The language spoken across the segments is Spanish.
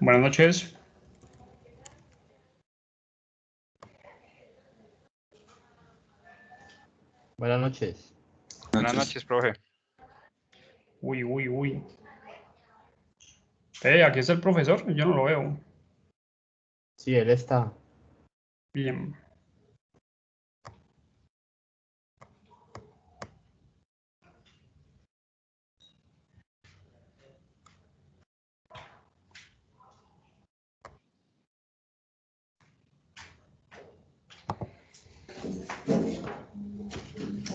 Buenas noches. Buenas noches. Buenas noches, profe. Uy. Aquí está el profesor, yo no lo veo. Sí, él está. Bien.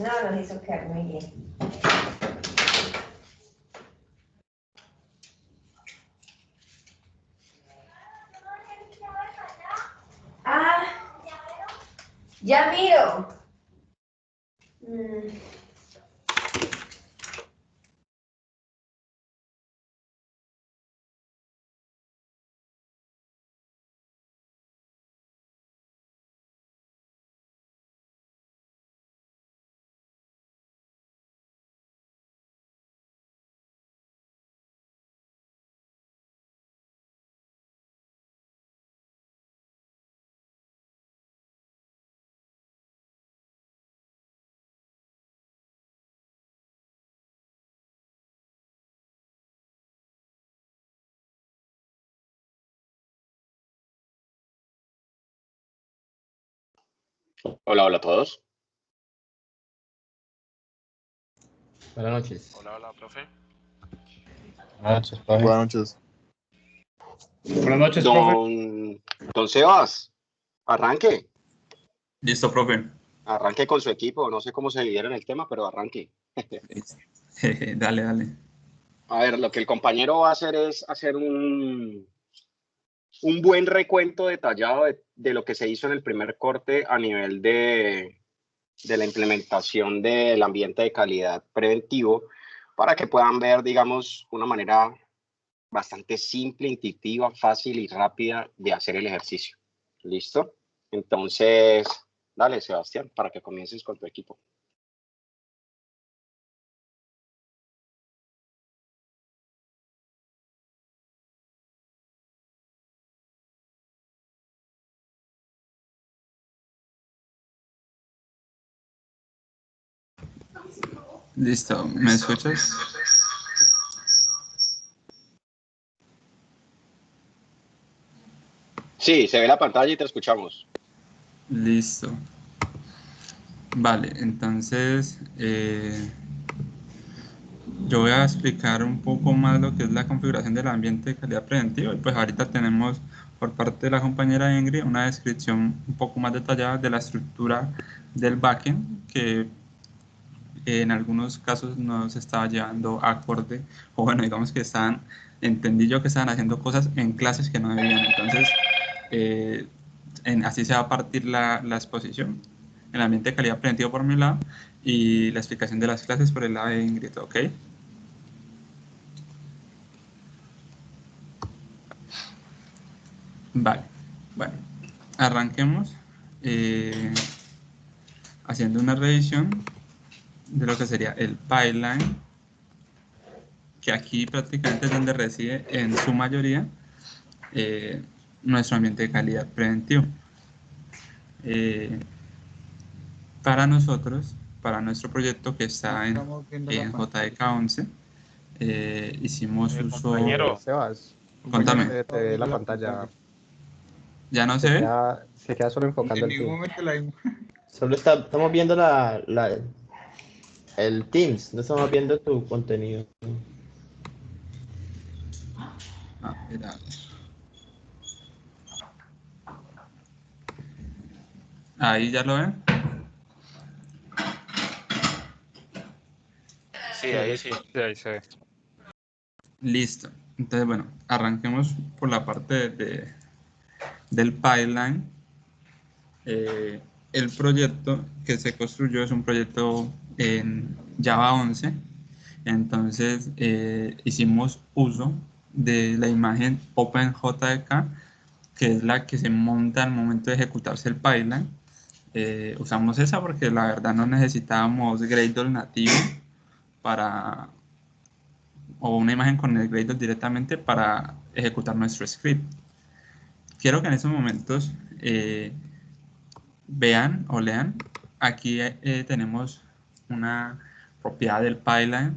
No, nos hizo quedar muy bien. Ah, ya miro. Hola a todos. Buenas noches. Hola, profe. Buenas noches, profe. Buenas noches. Buenas noches, profe. Don Sebas, arranque. Listo, profe. Arranque con su equipo. No sé cómo se dividieron el tema, pero arranque. Dale. A ver, lo que el compañero va a hacer es hacer un buen recuento detallado de lo que se hizo en el primer corte a nivel de la implementación del ambiente de calidad preventivo, para que puedan ver, digamos, una manera bastante simple, intuitiva, fácil y rápida de hacer el ejercicio. ¿Listo? Entonces, dale, Sebastián, para que comiences con tu equipo. Listo, ¿me escuchas? Sí, se ve la pantalla y te escuchamos. Listo. Vale, entonces yo voy a explicar un poco más lo que es la configuración del ambiente de calidad preventivo y pues ahorita tenemos por parte de la compañera Ingrid una descripción un poco más detallada de la estructura del backend que en algunos casos nos estaba llevando acorde, o bueno, digamos que entendí yo que estaban haciendo cosas en clases que no debían, entonces así se va a partir la exposición, el ambiente de calidad preventivo por mi lado y la explicación de las clases por el lado de Ingrid, ¿ok? Vale, bueno, arranquemos haciendo una revisión de lo que sería el pipeline, que aquí prácticamente es donde reside en su mayoría nuestro ambiente de calidad preventivo. Para nosotros, para nuestro proyecto que está en JDK 11, hicimos uso... Compañero. Sebas, Contame. te ve la pantalla. ¿Ya no se ve? Se queda solo enfocando En el ningún Teams. momento la Solo estamos viendo el Teams, no estamos viendo tu contenido. Mira. Ahí ya lo ven. Sí, ahí sí, ahí se ve. Listo. Entonces, bueno, arranquemos por la parte del pipeline. El proyecto que se construyó es un proyecto en Java 11. Entonces, hicimos uso de la imagen OpenJDK, que es la que se monta al momento de ejecutarse el pipeline. Usamos esa porque la verdad no necesitábamos Gradle nativo o una imagen con el Gradle directamente para ejecutar nuestro script. Quiero que en estos momentos vean o lean. Aquí tenemos una propiedad del pipeline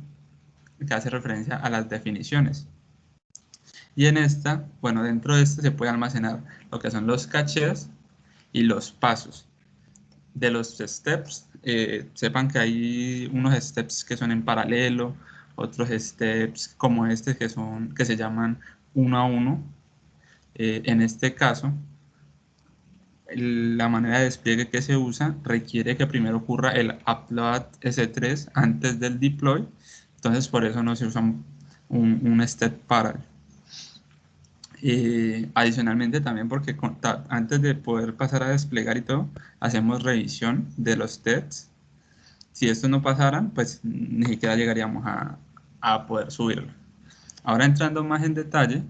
que hace referencia a las definiciones. Y en esta, bueno, dentro de este se puede almacenar lo que son los cachés y los pasos. De los steps, sepan que hay unos steps que son en paralelo, otros steps como este que se llaman uno a uno. En este caso, la manera de despliegue que se usa requiere que primero ocurra el upload S3 antes del deploy. Entonces, por eso no se usa un step parallel. Adicionalmente también porque antes de poder pasar a desplegar y todo, hacemos revisión de los tests. Si estos no pasaran, pues ni siquiera llegaríamos a poder subirlo. Ahora entrando más en detalle,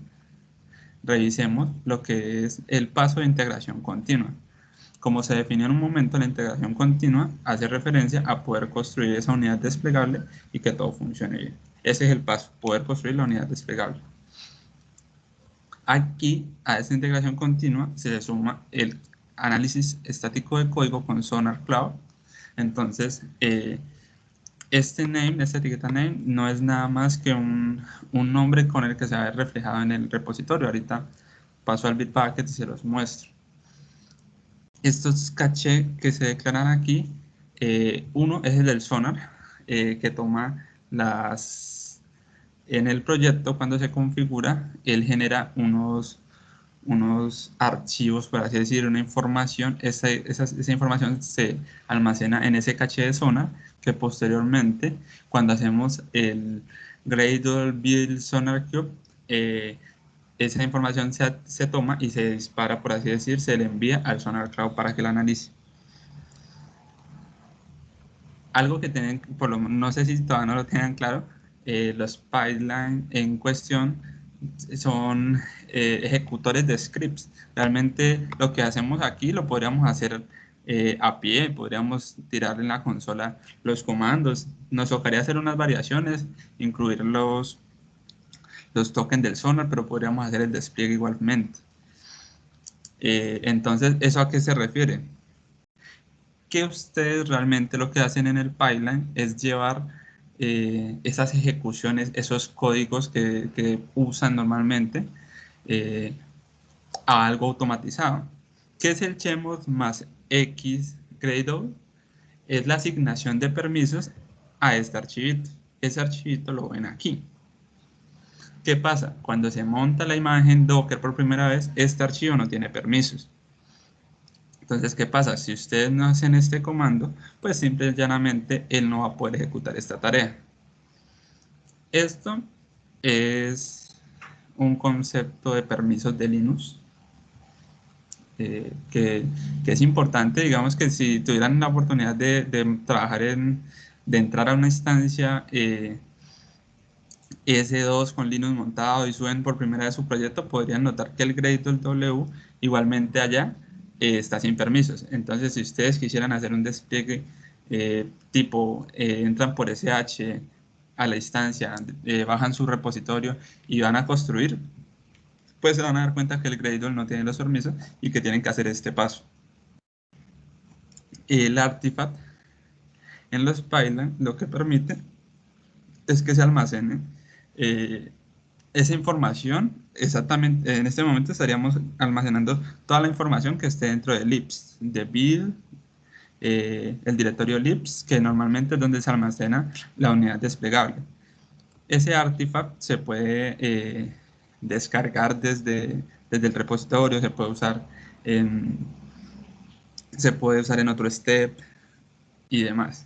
revisemos lo que es el paso de integración continua. Como se definió en un momento, la integración continua hace referencia a poder construir esa unidad desplegable y que todo funcione bien. Ese es el paso, poder construir la unidad desplegable. Aquí, a esta integración continua, se le suma el análisis estático de código con Sonar Cloud. Entonces, esta etiqueta name, no es nada más que un nombre con el que se va a ver reflejado en el repositorio. Ahorita paso al Bitbucket y se los muestro. Estos cachés que se declaran aquí, uno es el del Sonar, que toma en el proyecto, cuando se configura, él genera unos archivos, por así decir, una información. Esa información se almacena en ese caché de Sonar, que posteriormente, cuando hacemos el Gradle build Sonar Cube, esa información se toma y se dispara, por así decir, se le envía al Sonar Cloud para que la analice. Algo que tienen, no sé si todavía no lo tengan claro, los pipelines en cuestión son ejecutores de scripts. Realmente lo que hacemos aquí lo podríamos hacer a pie, podríamos tirar en la consola los comandos. Nos tocaría hacer unas variaciones, incluir los tokens del Sonar, pero podríamos hacer el despliegue igualmente. Entonces, ¿eso a qué se refiere? Que ustedes realmente lo que hacen en el pipeline es llevar esas ejecuciones, esos códigos que usan normalmente a algo automatizado. ¿Qué es el Chmod más X Gradle? Es la asignación de permisos a este archivito. Ese archivito lo ven aquí. ¿Qué pasa? Cuando se monta la imagen Docker por primera vez, este archivo no tiene permisos. Entonces, ¿qué pasa? Si ustedes no hacen este comando, pues simple y llanamente él no va a poder ejecutar esta tarea. Esto es un concepto de permisos de Linux que es importante. Digamos que si tuvieran la oportunidad de trabajar de entrar a una instancia S2 con Linux montado y suben por primera vez su proyecto, podrían notar que el Gradle W igualmente allá está sin permisos. Entonces, si ustedes quisieran hacer un despliegue entran por SH a la instancia, bajan su repositorio y van a construir, pues se van a dar cuenta que el Gradle no tiene los permisos y que tienen que hacer este paso. El artifact en los pipelines lo que permite es que se almacene esa información. Exactamente, en este momento estaríamos almacenando toda la información que esté dentro de libs, de build, el directorio libs, que normalmente es donde se almacena la unidad desplegable. Ese artifact se puede descargar desde el repositorio, se puede usar en otro step y demás.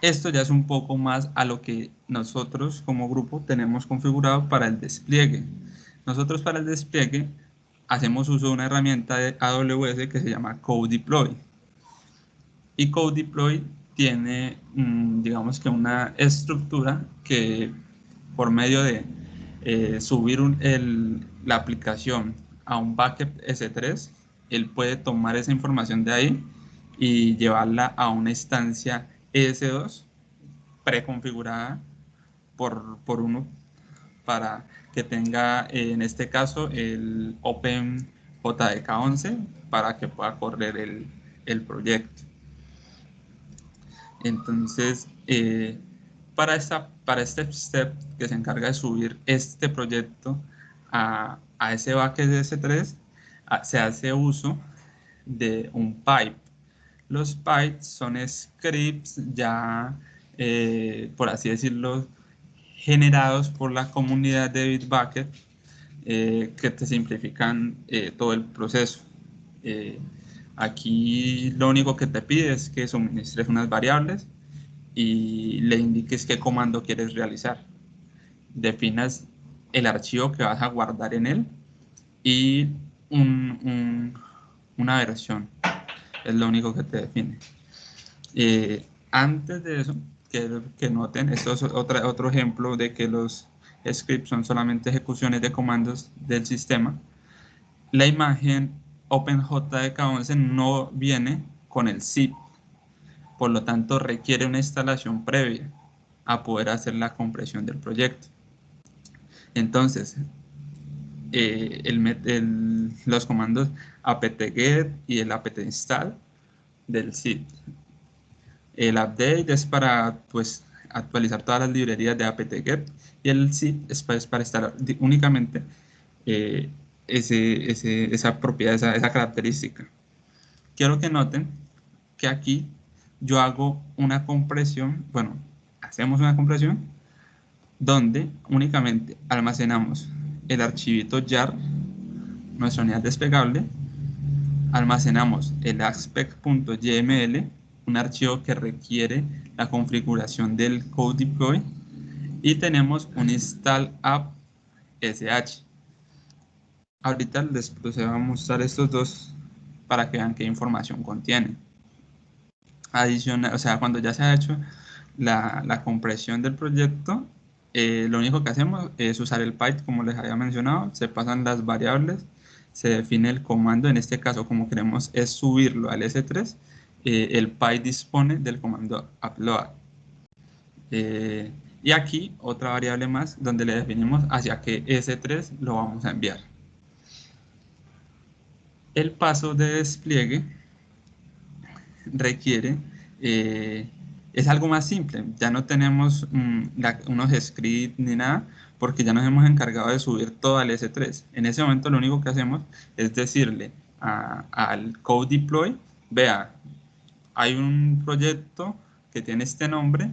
Esto ya es un poco más a lo que nosotros como grupo tenemos configurado para el despliegue. Nosotros para el despliegue hacemos uso de una herramienta de AWS que se llama CodeDeploy. Y CodeDeploy tiene, digamos que una estructura que por medio de subir la aplicación a un bucket S3, él puede tomar esa información de ahí y llevarla a una instancia ES2 preconfigurada por uno para que tenga, en este caso, el OpenJDK11 para que pueda correr el proyecto. Entonces, para este step que se encarga de subir este proyecto a ese bucket de S3, se hace uso de un pipe. Los pipes son scripts ya, por así decirlo, generados por la comunidad de Bitbucket, que te simplifican todo el proceso. Aquí lo único que te pide es que suministres unas variables y le indiques qué comando quieres realizar. Definas el archivo que vas a guardar en él y una versión. Es lo único que te define. Antes de eso, que noten, esto es otro ejemplo de que los scripts son solamente ejecuciones de comandos del sistema. La imagen OpenJDK11 no viene con el zip, por lo tanto requiere una instalación previa a poder hacer la compresión del proyecto. Entonces, los comandos apt-get y el apt-install del zip. El update es para, pues, actualizar todas las librerías de apt-get y el zip es para instalar únicamente esa propiedad, esa característica. Quiero que noten que aquí yo hago una compresión, bueno, hacemos una compresión donde únicamente almacenamos el archivito jar, nuestra unidad desplegable, almacenamos el aspect.yml, un archivo que requiere la configuración del code deploy, y tenemos un install app sh. Ahorita les procedo a mostrar estos dos para que vean qué información contienen. Adicional, o sea, cuando ya se ha hecho la compresión del proyecto, lo único que hacemos es usar el pipe, como les había mencionado, se pasan las variables, se define el comando, en este caso como queremos es subirlo al S3, el pipe dispone del comando upload. Y aquí otra variable más donde le definimos hacia qué S3 lo vamos a enviar. El paso de despliegue requiere, es algo más simple, ya no tenemos unos scripts ni nada, porque ya nos hemos encargado de subir todo al S3. En ese momento lo único que hacemos es decirle al code deploy, vea, hay un proyecto que tiene este nombre,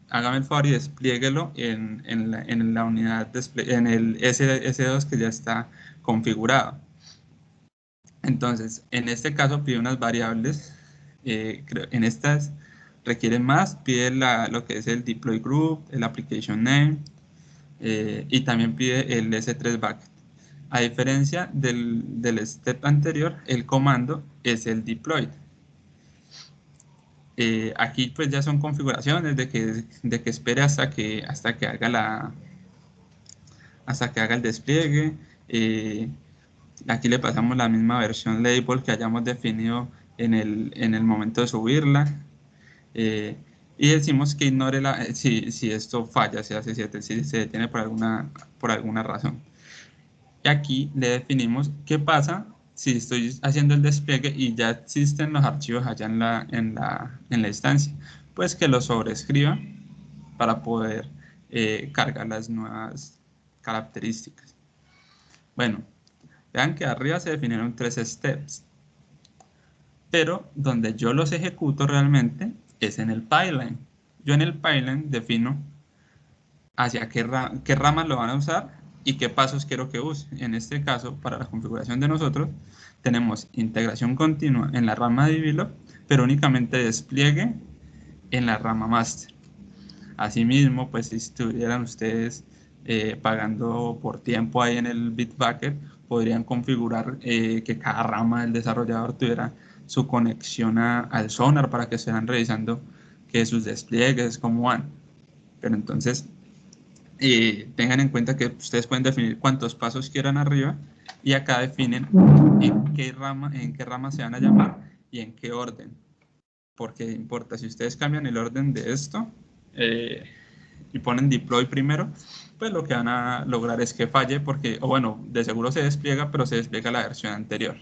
hágame el favor y desplieguelo en la unidad, en el S2 que ya está configurado. Entonces, en este caso pide unas variables, en estas requieren más, pide lo que es el deploy group, el application name, y también pide el S3 bucket. A diferencia del step anterior, el comando es el deploy. Aquí pues ya son configuraciones de que espere hasta que haga el despliegue. Aquí le pasamos la misma versión label que hayamos definido en el momento de subirla. Y decimos que ignore si esto falla, si se detiene por alguna razón. Y aquí le definimos qué pasa si estoy haciendo el despliegue y ya existen los archivos allá en la instancia. Pues que los sobrescriba para poder cargar las nuevas características. Bueno, vean que arriba se definieron 3 steps. Pero donde yo los ejecuto realmente es en el pipeline. Yo en el pipeline defino hacia qué ramas lo van a usar y qué pasos quiero que use. En este caso, para la configuración de nosotros, tenemos integración continua en la rama de develop, pero únicamente despliegue en la rama master. Asimismo, pues si estuvieran ustedes pagando por tiempo ahí en el Bitbucket, podrían configurar que cada rama del desarrollador tuviera su conexión al Sonar para que estén revisando que sus despliegues, cómo van. Pero entonces, tengan en cuenta que ustedes pueden definir cuántos pasos quieran arriba y acá definen en qué rama se van a llamar y en qué orden. Porque importa, si ustedes cambian el orden de esto, y ponen deploy primero, pues lo que van a lograr es que falle porque, o bueno, de seguro se despliega, pero se despliega la versión anterior.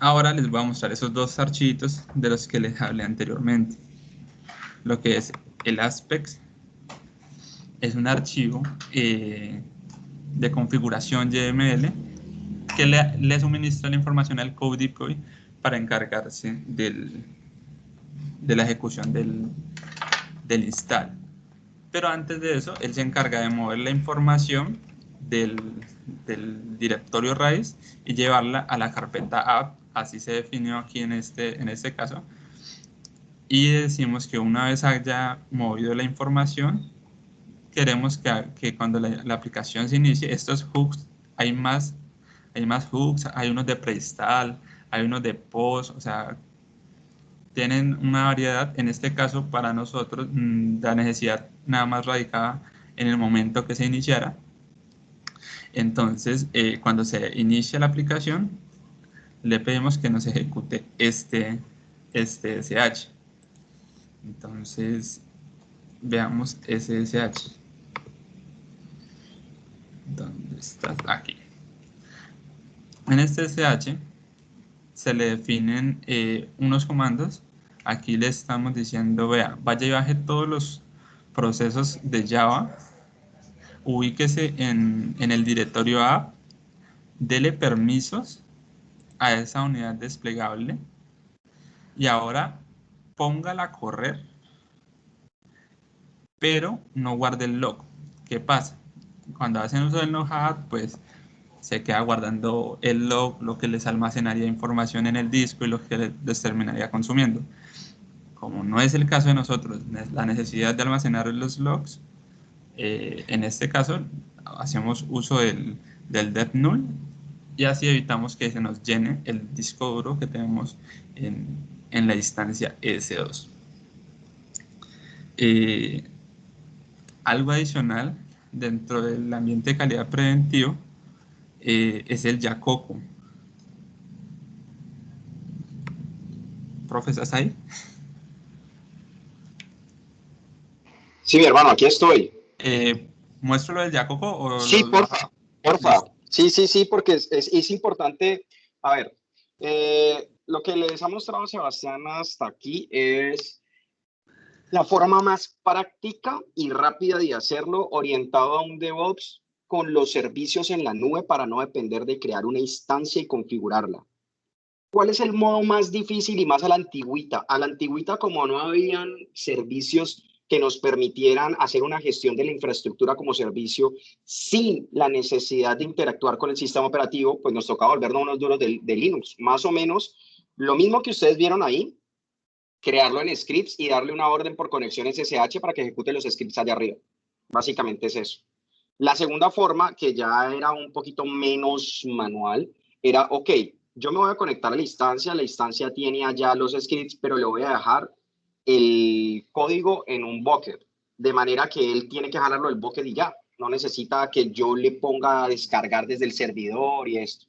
Ahora les voy a mostrar esos dos archivitos de los que les hablé anteriormente. Lo que es el Aspect es un archivo de configuración YML que le suministra la información al code deploy para encargarse de la ejecución del install. Pero antes de eso, él se encarga de mover la información del directorio raíz y llevarla a la carpeta app, así se definió aquí en este caso. Y decimos que una vez haya movido la información, queremos que cuando la aplicación se inicie, estos hooks, hay más hooks, hay unos de pre-install, hay unos de post, o sea, tienen una variedad. En este caso, para nosotros, la necesidad nada más radicaba en el momento que se iniciara. Entonces, cuando se inicia la aplicación, le pedimos que nos ejecute este SSH. Entonces, veamos SSH. ¿Dónde estás? Aquí. En este SSH se le definen unos comandos. Aquí le estamos diciendo, vea, vaya y baje todos los procesos de Java, ubíquese en el directorio app, dele permisos a esa unidad desplegable y ahora póngala a correr, pero no guarde el log. ¿Qué pasa? Cuando hacen uso del Node-RED, pues se queda guardando el log, lo que les almacenaría información en el disco y lo que les terminaría consumiendo. Como no es el caso de nosotros, la necesidad de almacenar los logs, en este caso hacemos uso del dev null y así evitamos que se nos llene el disco duro que tenemos en la instancia ES2. Algo adicional dentro del ambiente de calidad preventivo es el Jacoco. Profe, ¿estás ahí? Sí, mi hermano, aquí estoy. ¿Muestro lo del Jacoco? O sí, porfa. Sí, porque es importante. A ver, lo que les ha mostrado Sebastián hasta aquí es la forma más práctica y rápida de hacerlo, orientado a un DevOps con los servicios en la nube para no depender de crear una instancia y configurarla. ¿Cuál es el modo más difícil y más a la antigüita? A la antigüita, como no habían servicios que nos permitieran hacer una gestión de la infraestructura como servicio sin la necesidad de interactuar con el sistema operativo, pues nos tocaba volvernos unos duros de Linux. Más o menos lo mismo que ustedes vieron ahí, crearlo en scripts y darle una orden por conexión SSH para que ejecute los scripts allá arriba. Básicamente es eso. La segunda forma, que ya era un poquito menos manual, era, ok, yo me voy a conectar a la instancia tiene allá los scripts, pero le voy a dejar el código en un bucket, de manera que él tiene que jalarlo del bucket y ya, no necesita que yo le ponga a descargar desde el servidor y esto.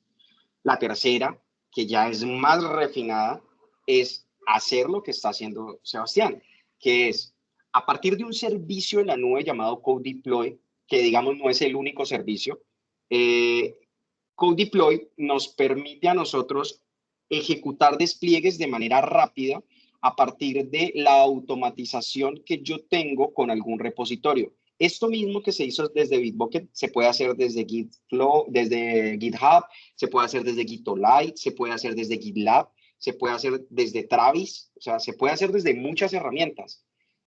La tercera, que ya es más refinada, es hacer lo que está haciendo Sebastián, que es, a partir de un servicio en la nube llamado Code Deploy, que digamos no es el único servicio, Code Deploy nos permite a nosotros ejecutar despliegues de manera rápida a partir de la automatización que yo tengo con algún repositorio. Esto mismo que se hizo desde Bitbucket se puede hacer desde GitFlow, desde GitHub, se puede hacer desde Gitolite, se puede hacer desde GitLab, se puede hacer desde Travis, o sea, se puede hacer desde muchas herramientas.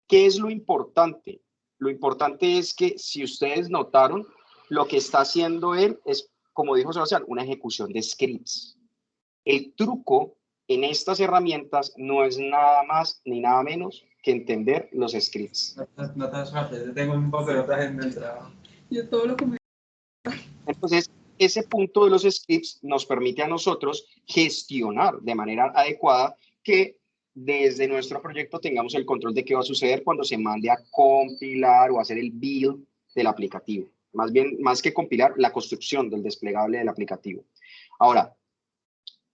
¿Qué es lo importante? Lo importante es que si ustedes notaron, lo que está haciendo él es, como dijo Sebastián, una ejecución de scripts. El truco en estas herramientas no es nada más ni nada menos que entender los scripts. No te suerte, tengo un poco de otra gente en el trabajo. Yo todo lo que me... Entonces, ese punto de los scripts nos permite a nosotros gestionar de manera adecuada que desde nuestro proyecto tengamos el control de qué va a suceder cuando se mande a compilar o hacer el build del aplicativo. Más bien, más que compilar, la construcción del desplegable del aplicativo. Ahora,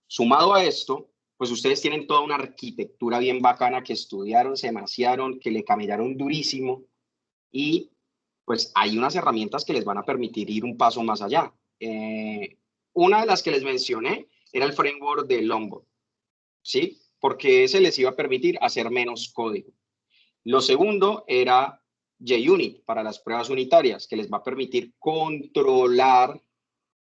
Sumado a esto, pues ustedes tienen toda una arquitectura bien bacana que estudiaron, se maciaron, que le camellaron durísimo y pues hay unas herramientas que les van a permitir ir un paso más allá. Una de las que les mencioné era el framework de Lombard, ¿sí? Porque ese les iba a permitir hacer menos código. Lo segundo era JUnit para las pruebas unitarias, que les va a permitir controlar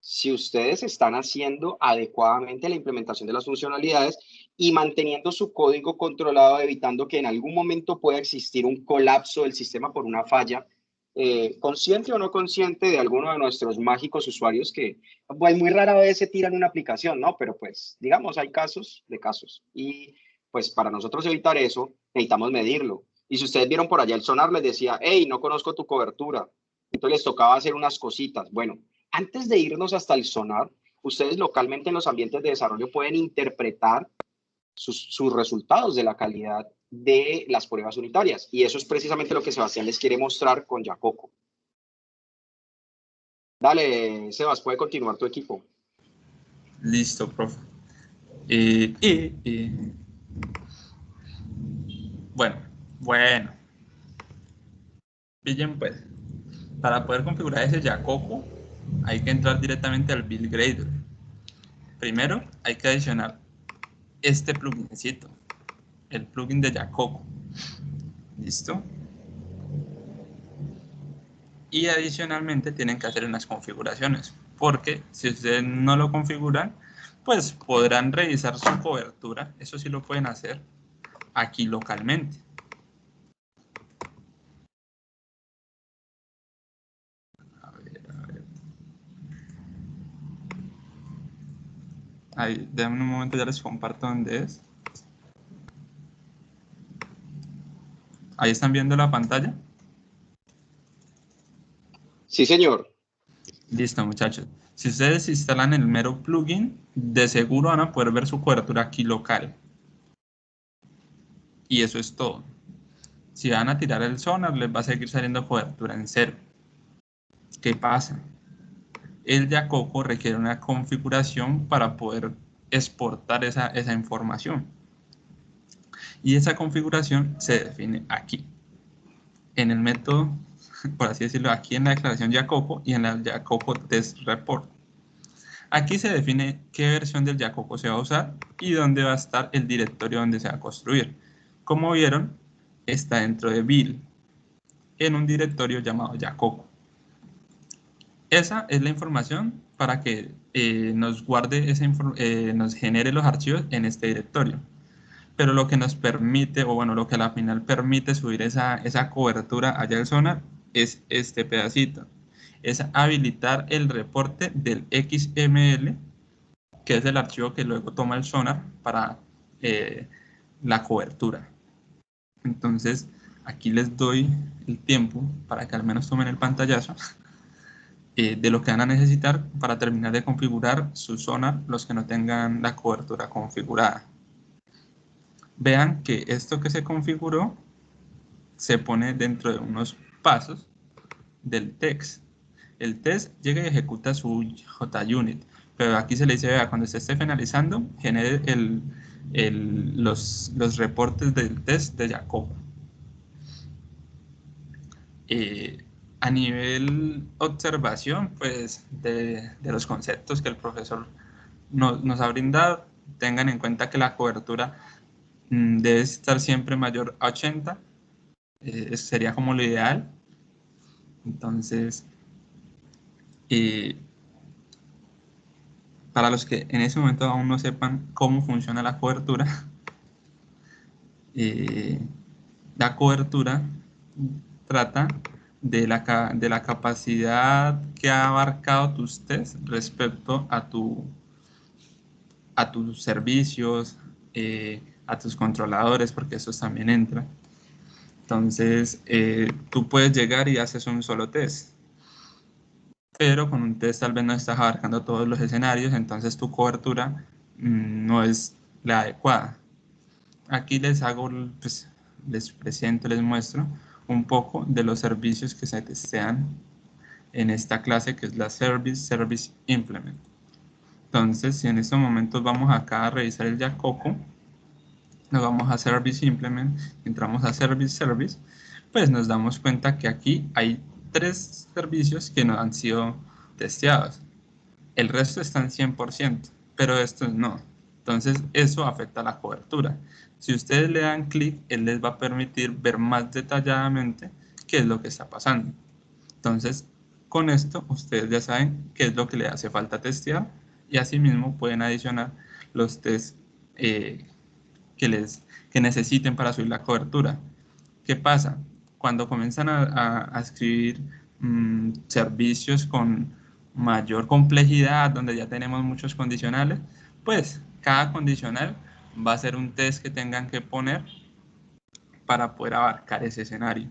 si ustedes están haciendo adecuadamente la implementación de las funcionalidades y manteniendo su código controlado, evitando que en algún momento pueda existir un colapso del sistema por una falla, consciente o no consciente de alguno de nuestros mágicos usuarios que pues, muy rara vez se tiran una aplicación, ¿no? Pero pues, digamos, hay casos de casos. Y pues para nosotros evitar eso, necesitamos medirlo. Y si ustedes vieron por allá el sonar, les decía, hey, no conozco tu cobertura. Entonces les tocaba hacer unas cositas. Bueno, antes de irnos hasta el sonar, ustedes localmente en los ambientes de desarrollo pueden interpretar sus resultados de la calidad de las pruebas unitarias. Y eso es precisamente lo que Sebastián les quiere mostrar con Jacoco. Dale, Sebas, puede continuar tu equipo. Listo, profe. Bueno. Bien, pues, para poder configurar ese Jacoco, hay que entrar directamente al Build Grader. Primero, hay que adicionar este plugincito, el plugin de Jacoco. ¿Listo? Y adicionalmente tienen que hacer unas configuraciones, porque si ustedes no lo configuran, pues podrán revisar su cobertura. Eso sí lo pueden hacer aquí localmente. A ver. Ahí, denme un momento, ya les comparto dónde es. Ahí están viendo la pantalla. Sí, señor. Listo, muchachos. Si ustedes instalan el mero plugin, de seguro van a poder ver su cobertura aquí local. Y eso es todo. Si van a tirar el sonar, les va a seguir saliendo cobertura en 0. ¿Qué pasa? El Jacoco requiere una configuración para poder exportar esa información. Y esa configuración se define aquí, en el método, por así decirlo, aquí en la declaración Jacoco y en la Jacoco Test Report. Aquí se define qué versión del Jacoco se va a usar y dónde va a estar el directorio donde se va a construir. Como vieron, está dentro de build, en un directorio llamado Jacoco. Esa es la información para que nos guarde, nos genere los archivos en este directorio. Pero lo que nos permite, o bueno, lo que a la final permite subir esa cobertura allá al sonar es este pedacito. Es habilitar el reporte del XML, que es el archivo que luego toma el sonar para la cobertura. Entonces, aquí les doy el tiempo para que al menos tomen el pantallazo de lo que van a necesitar para terminar de configurar su sonar, los que no tengan la cobertura configurada. Vean que esto que se configuró se pone dentro de unos pasos del test. El test llega y ejecuta su JUnit, pero aquí se le dice, vea, cuando se esté finalizando, genere los reportes del test de Jacoco. A nivel observación, pues, de los conceptos que el profesor nos ha brindado, tengan en cuenta que la cobertura debe estar siempre mayor a 80, sería como lo ideal. Entonces, para los que en ese momento aún no sepan cómo funciona la cobertura, la cobertura trata de la capacidad que ha abarcado tus tests respecto a tus servicios, a tus controladores, porque esos también entran. Entonces, tú puedes llegar y haces un solo test, pero con un test tal vez no estás abarcando todos los escenarios, entonces tu cobertura no es la adecuada. Aquí les presento, les muestro un poco de los servicios que se testean en esta clase, que es la Service Implement. Entonces, si en estos momentos vamos acá a revisar el Jacoco, nos vamos a Service Implement, entramos a Service, pues nos damos cuenta que aquí hay 3 servicios que no han sido testeados. El resto están 100%, pero estos no. Entonces, eso afecta la cobertura. Si ustedes le dan clic, él les va a permitir ver más detalladamente qué es lo que está pasando. Entonces, con esto, ustedes ya saben qué es lo que le hace falta testear y asimismo pueden adicionar los tests que necesiten para subir la cobertura. ¿Qué pasa? Cuando comienzan a escribir servicios con mayor complejidad, donde ya tenemos muchos condicionales, pues cada condicional va a ser un test que tengan que poner para poder abarcar ese escenario.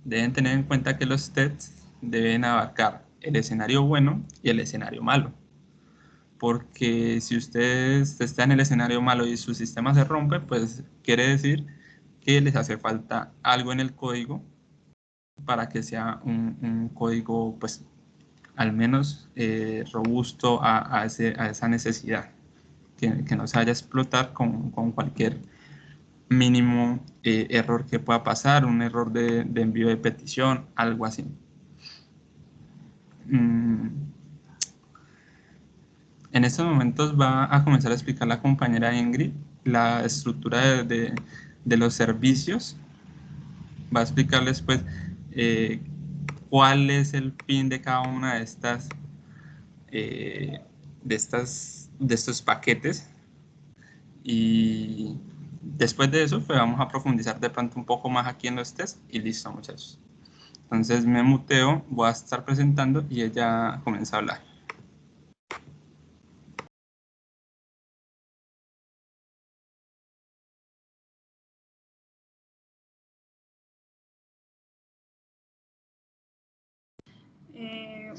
Deben tener en cuenta que los tests deben abarcar el escenario bueno y el escenario malo. Porque si ustedes testean el escenario malo y su sistema se rompe, pues quiere decir que les hace falta algo en el código para que sea un código, pues, al menos robusto a esa necesidad. Que no se vaya a explotar con cualquier mínimo error que pueda pasar, un error de envío de petición, algo así. En estos momentos va a comenzar a explicar la compañera Ingrid la estructura de los servicios. Va a explicarles pues cuál es el fin de cada una de estos paquetes, y después de eso pues vamos a profundizar de pronto un poco más aquí en los tests y listo, muchachos. Entonces me muteo, voy a estar presentando y ella comienza a hablar.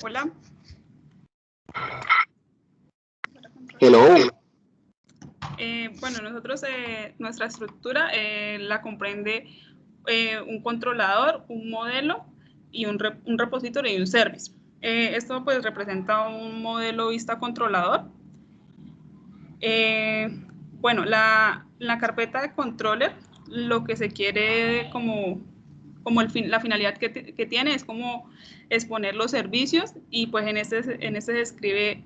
Hola. Hello. Bueno, nosotros, nuestra estructura la comprende un controlador, un modelo y un repositorio y un service. Esto pues representa un modelo vista controlador. Bueno, la carpeta de controller, lo que se quiere como la finalidad que tiene es como exponer los servicios, y pues en este se escribe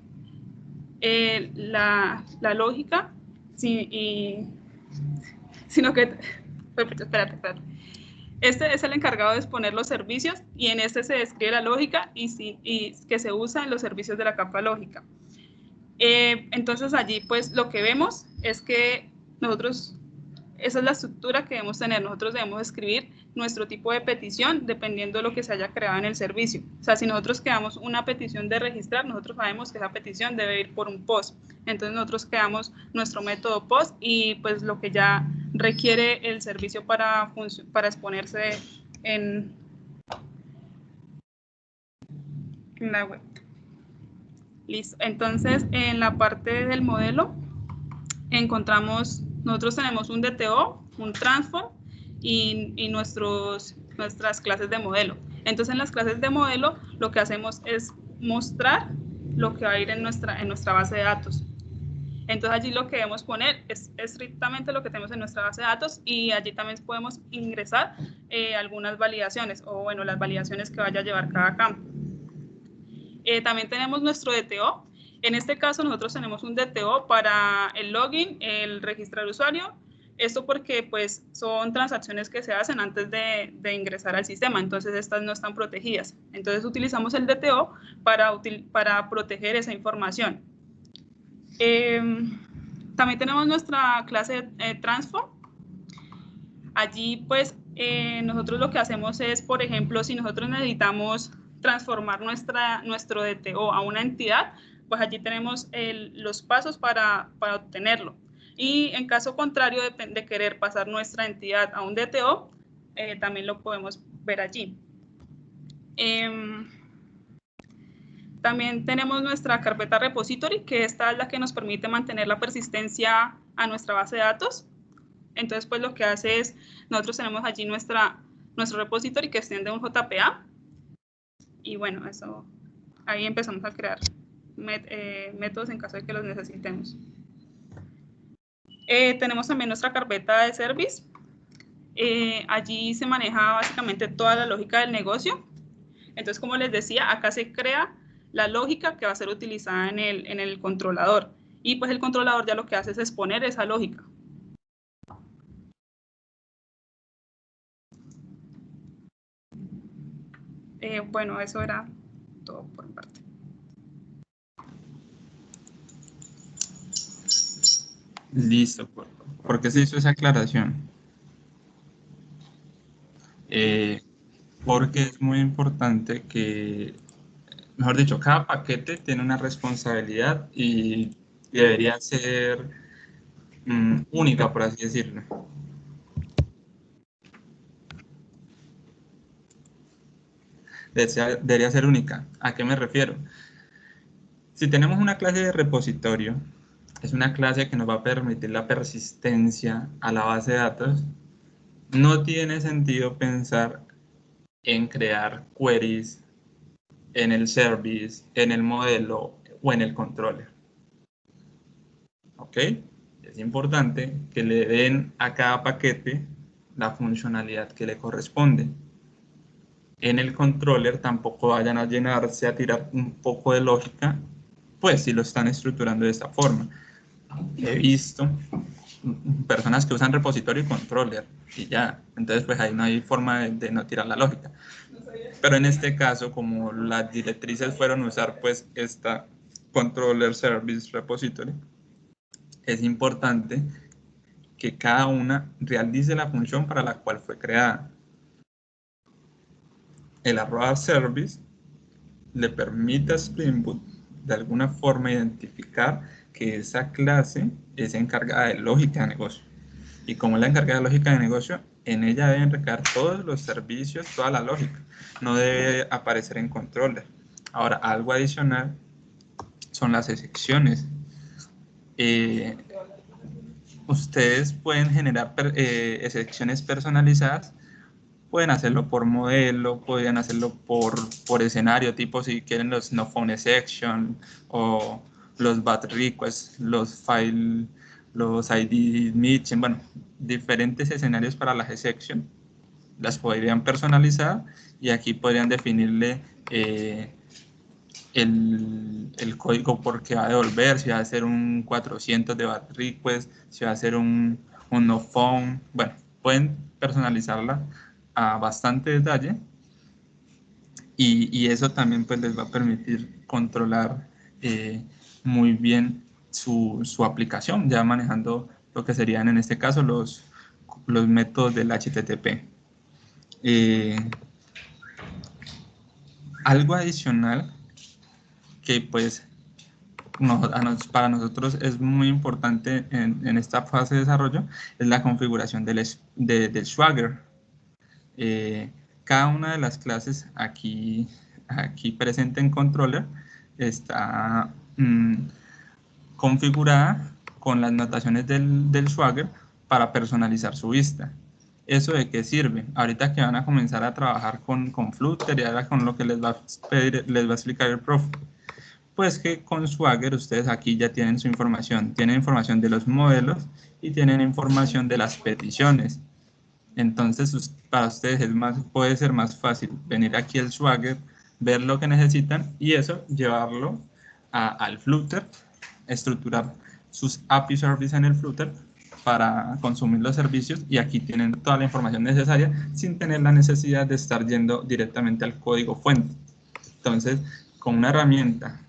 la lógica, sino que, espérate. Este es el encargado de exponer los servicios, y en este se describe la lógica y que se usa en los servicios de la capa lógica. Entonces allí pues lo que vemos es que nosotros, esa es la estructura que debemos tener. Nosotros debemos escribir nuestro tipo de petición dependiendo de lo que se haya creado en el servicio. O sea, si nosotros creamos una petición de registrar, nosotros sabemos que esa petición debe ir por un POST. Entonces nosotros creamos nuestro método POST y pues lo que ya requiere el servicio para exponerse en la web. Listo. Entonces en la parte del modelo nosotros tenemos un DTO, un transform y nuestras clases de modelo. Entonces en las clases de modelo lo que hacemos es mostrar lo que va a ir en nuestra base de datos. Entonces allí lo que debemos poner es estrictamente lo que tenemos en nuestra base de datos, y allí también podemos ingresar algunas validaciones, o bueno, las validaciones que vaya a llevar cada campo. También tenemos nuestro DTO. En este caso nosotros tenemos un DTO para el login, el registrar usuario. Esto porque pues son transacciones que se hacen antes de ingresar al sistema, entonces estas no están protegidas. Entonces utilizamos el DTO para proteger esa información. También tenemos nuestra clase transform. Allí pues nosotros lo que hacemos es, por ejemplo, si nosotros necesitamos transformar nuestro DTO a una entidad, pues allí tenemos los pasos para obtenerlo. Y en caso contrario de querer pasar nuestra entidad a un DTO, también lo podemos ver allí. También tenemos nuestra carpeta repository, que esta es la que nos permite mantener la persistencia a nuestra base de datos. Entonces, pues lo que hace es, nosotros tenemos allí nuestro repository que extiende un JPA. Y bueno, ahí empezamos a crear métodos en caso de que los necesitemos. Tenemos también nuestra carpeta de service. Allí se maneja básicamente toda la lógica del negocio. Entonces, como les decía, acá se crea la lógica que va a ser utilizada en el controlador. Y pues el controlador ya lo que hace es exponer esa lógica. Bueno, eso era todo por mi parte. Listo. ¿Por qué se hizo esa aclaración? Porque es muy importante que, mejor dicho, cada paquete tiene una responsabilidad y debería ser única, por así decirlo. Debería ser única. ¿A qué me refiero? Si tenemos una clase de repositorio, es una clase que nos va a permitir la persistencia a la base de datos. No tiene sentido pensar en crear queries en el service, en el modelo o en el controller. ¿Ok? Es importante que le den a cada paquete la funcionalidad que le corresponde. En el controller tampoco vayan a llenarse, a tirar un poco de lógica, pues si lo están estructurando de esta forma. He visto personas que usan repositorio y controller y ya, entonces pues ahí no hay forma de no tirar la lógica. Pero en este caso, como las directrices fueron usar pues esta controller service repository, es importante que cada una realice la función para la cual fue creada. El @service le permite a Spring Boot de alguna forma identificar que esa clase es encargada de lógica de negocio. Y como es la encargada de lógica de negocio, en ella deben recaer todos los servicios, toda la lógica. No debe aparecer en controller. Ahora, algo adicional son las excepciones. Ustedes pueden generar excepciones personalizadas. Pueden hacerlo por modelo, pueden hacerlo por escenario, tipo si quieren los no found exception o los bad requests, los file, los ID missing, bueno, diferentes escenarios para las exceptions. Las podrían personalizar y aquí podrían definirle el código por qué va a devolver, si va a ser un 400 de bad request, si va a ser un no found. Bueno, pueden personalizarla a bastante detalle y eso también pues les va a permitir controlar muy bien su aplicación, ya manejando lo que serían en este caso los métodos del HTTP. Algo adicional que pues para nosotros es muy importante en esta fase de desarrollo es la configuración del Swagger. Cada una de las clases aquí presente en controller está configurada con las notaciones del Swagger para personalizar su vista. ¿Eso de qué sirve? Ahorita que van a comenzar a trabajar con Flutter y ahora con lo que les va a explicar el profe, pues que con Swagger ustedes aquí ya tienen su información. Tienen información de los modelos y tienen información de las peticiones. Entonces, para ustedes puede ser más fácil venir aquí al Swagger, ver lo que necesitan y eso llevarlo al Flutter, estructurar sus API services en el Flutter para consumir los servicios y aquí tienen toda la información necesaria sin tener la necesidad de estar yendo directamente al código fuente. Entonces, con una herramienta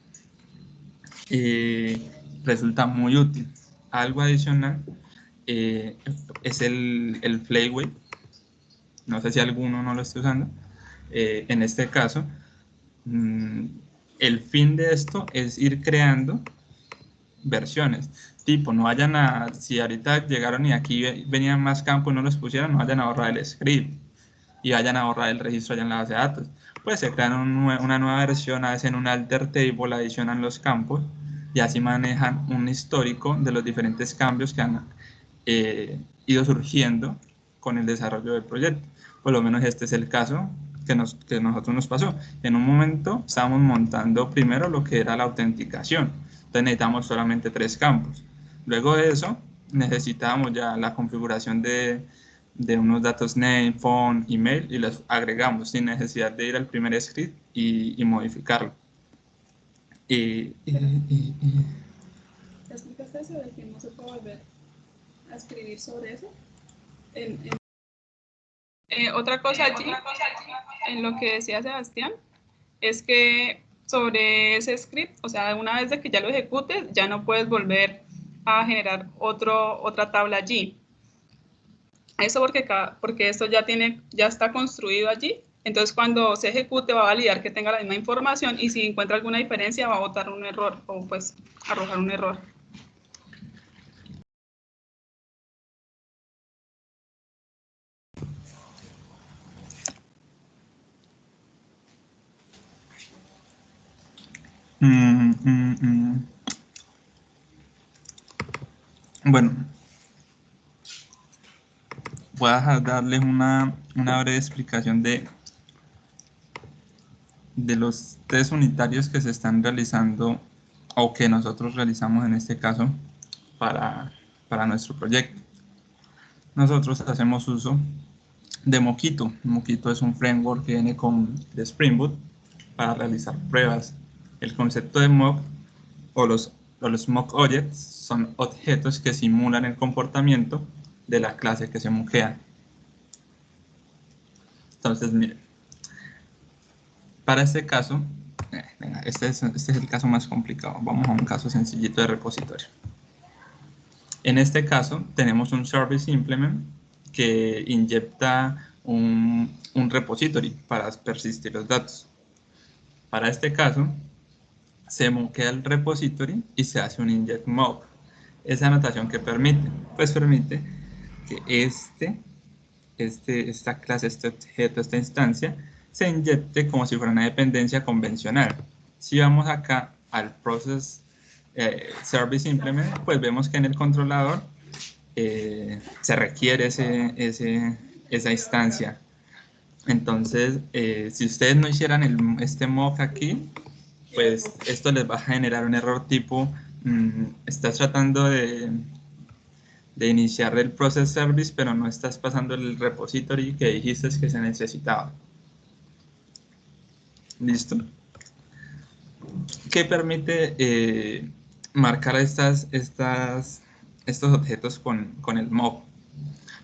resulta muy útil. Algo adicional es el Flyway. No sé si alguno no lo está usando. En este caso, el fin de esto es ir creando versiones. Tipo, no vayan si ahorita llegaron y aquí venían más campos y no los pusieron, no vayan a borrar el script y vayan a borrar el registro allá en la base de datos. Pues se crean una nueva versión, a veces en un alter table adicionan los campos y así manejan un histórico de los diferentes cambios que han ido surgiendo con el desarrollo del proyecto. Por lo menos este es el caso que nosotros nos pasó. En un momento estábamos montando primero lo que era la autenticación. Entonces necesitamos solamente 3 campos. Luego de eso necesitábamos ya la configuración de unos datos name, phone, email y los agregamos sin necesidad de ir al primer script y modificarlo. ¿Te explicaste eso de que no se puede volver a escribir sobre eso? Otra cosa allí, en lo que decía Sebastián, es que sobre ese script, o sea, una vez de que ya lo ejecutes, ya no puedes volver a generar otra tabla allí. Eso porque esto ya está construido allí. Entonces, cuando se ejecute, va a validar que tenga la misma información y si encuentra alguna diferencia, va a botar un error o pues arrojar un error. Bueno, voy a darles una breve explicación de los test unitarios que se están realizando o que nosotros realizamos en este caso para nuestro proyecto. Nosotros hacemos uso de Mockito. Mockito es un framework que viene de Spring Boot para realizar pruebas. El concepto de mock o los mock objects son objetos que simulan el comportamiento de la clase que se mockea. Entonces, miren, para este caso, este es el caso más complicado. Vamos a un caso sencillito de repositorio. En este caso, tenemos un service implement que inyecta un repository para persistir los datos. Para este caso, se mockea el repository y se hace un inject mock. Esa notación que permite, pues permite que esta clase, este objeto, esta instancia, se inyecte como si fuera una dependencia convencional. Si vamos acá al process service implement, pues vemos que en el controlador se requiere esa instancia. Entonces, si ustedes no hicieran este mock aquí, pues esto les va a generar un error tipo, estás tratando de iniciar el process service, pero no estás pasando el repository que dijiste que se necesitaba. ¿Listo? ¿Qué permite marcar estos objetos con el mock?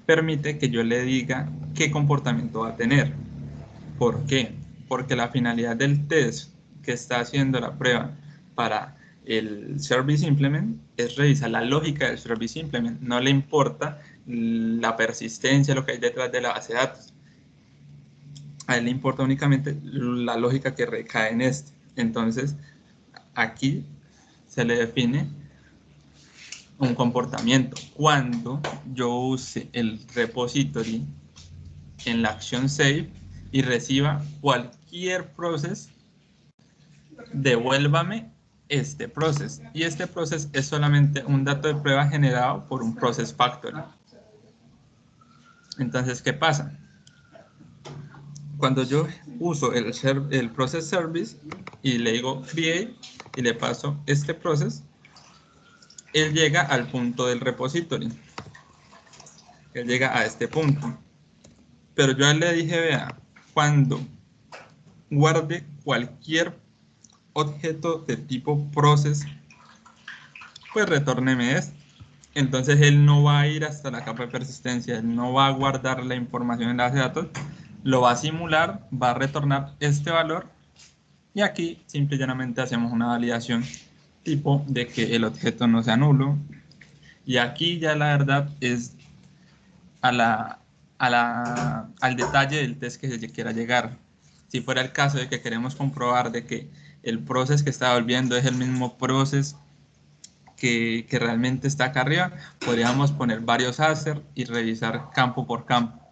Permite que yo le diga qué comportamiento va a tener. ¿Por qué? Porque la finalidad del test que está haciendo la prueba para el service implement es revisar la lógica del service implement. No le importa la persistencia, lo que hay detrás de la base de datos. A él le importa únicamente la lógica que recae en este. Entonces, aquí se le define un comportamiento. Cuando yo use el repository en la acción save y reciba cualquier process, devuélvame este process. Y este process es solamente un dato de prueba generado por un process factory. Entonces, ¿qué pasa? Cuando yo uso el process service y le digo create y le paso este process, él llega al punto del repository. Él llega a este punto. Pero yo le dije, vea, cuando guarde cualquier objeto de tipo process, pues retórneme esto. Entonces él no va a ir hasta la capa de persistencia, él no va a guardar la información en la base de datos, lo va a simular, va a retornar este valor y aquí simple y llanamente hacemos una validación tipo de que el objeto no sea nulo. Y aquí ya la verdad es al detalle del test que se quiera llegar. Si fuera el caso de que queremos comprobar de que el process que está volviendo es el mismo process que realmente está acá arriba, podríamos poner varios assert y revisar campo por campo.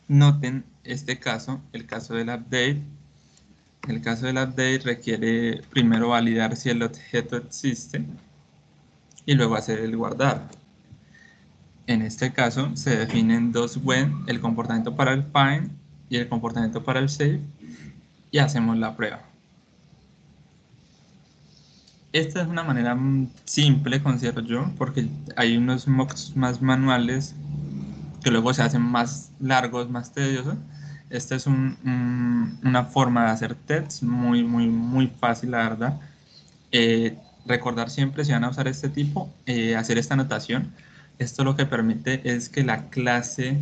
Noten este caso, el caso del update. El caso del update requiere primero validar si el objeto existe y luego hacer el guardar. En este caso se definen dos when, el comportamiento para el find y el comportamiento para el save, y hacemos la prueba. Esta es una manera simple, considero yo, porque hay unos mocks más manuales que luego se hacen más largos, más tediosos. Esta es una forma de hacer tests muy fácil, la verdad. Recordar siempre, si van a usar este tipo, hacer esta anotación. Esto lo que permite es que la clase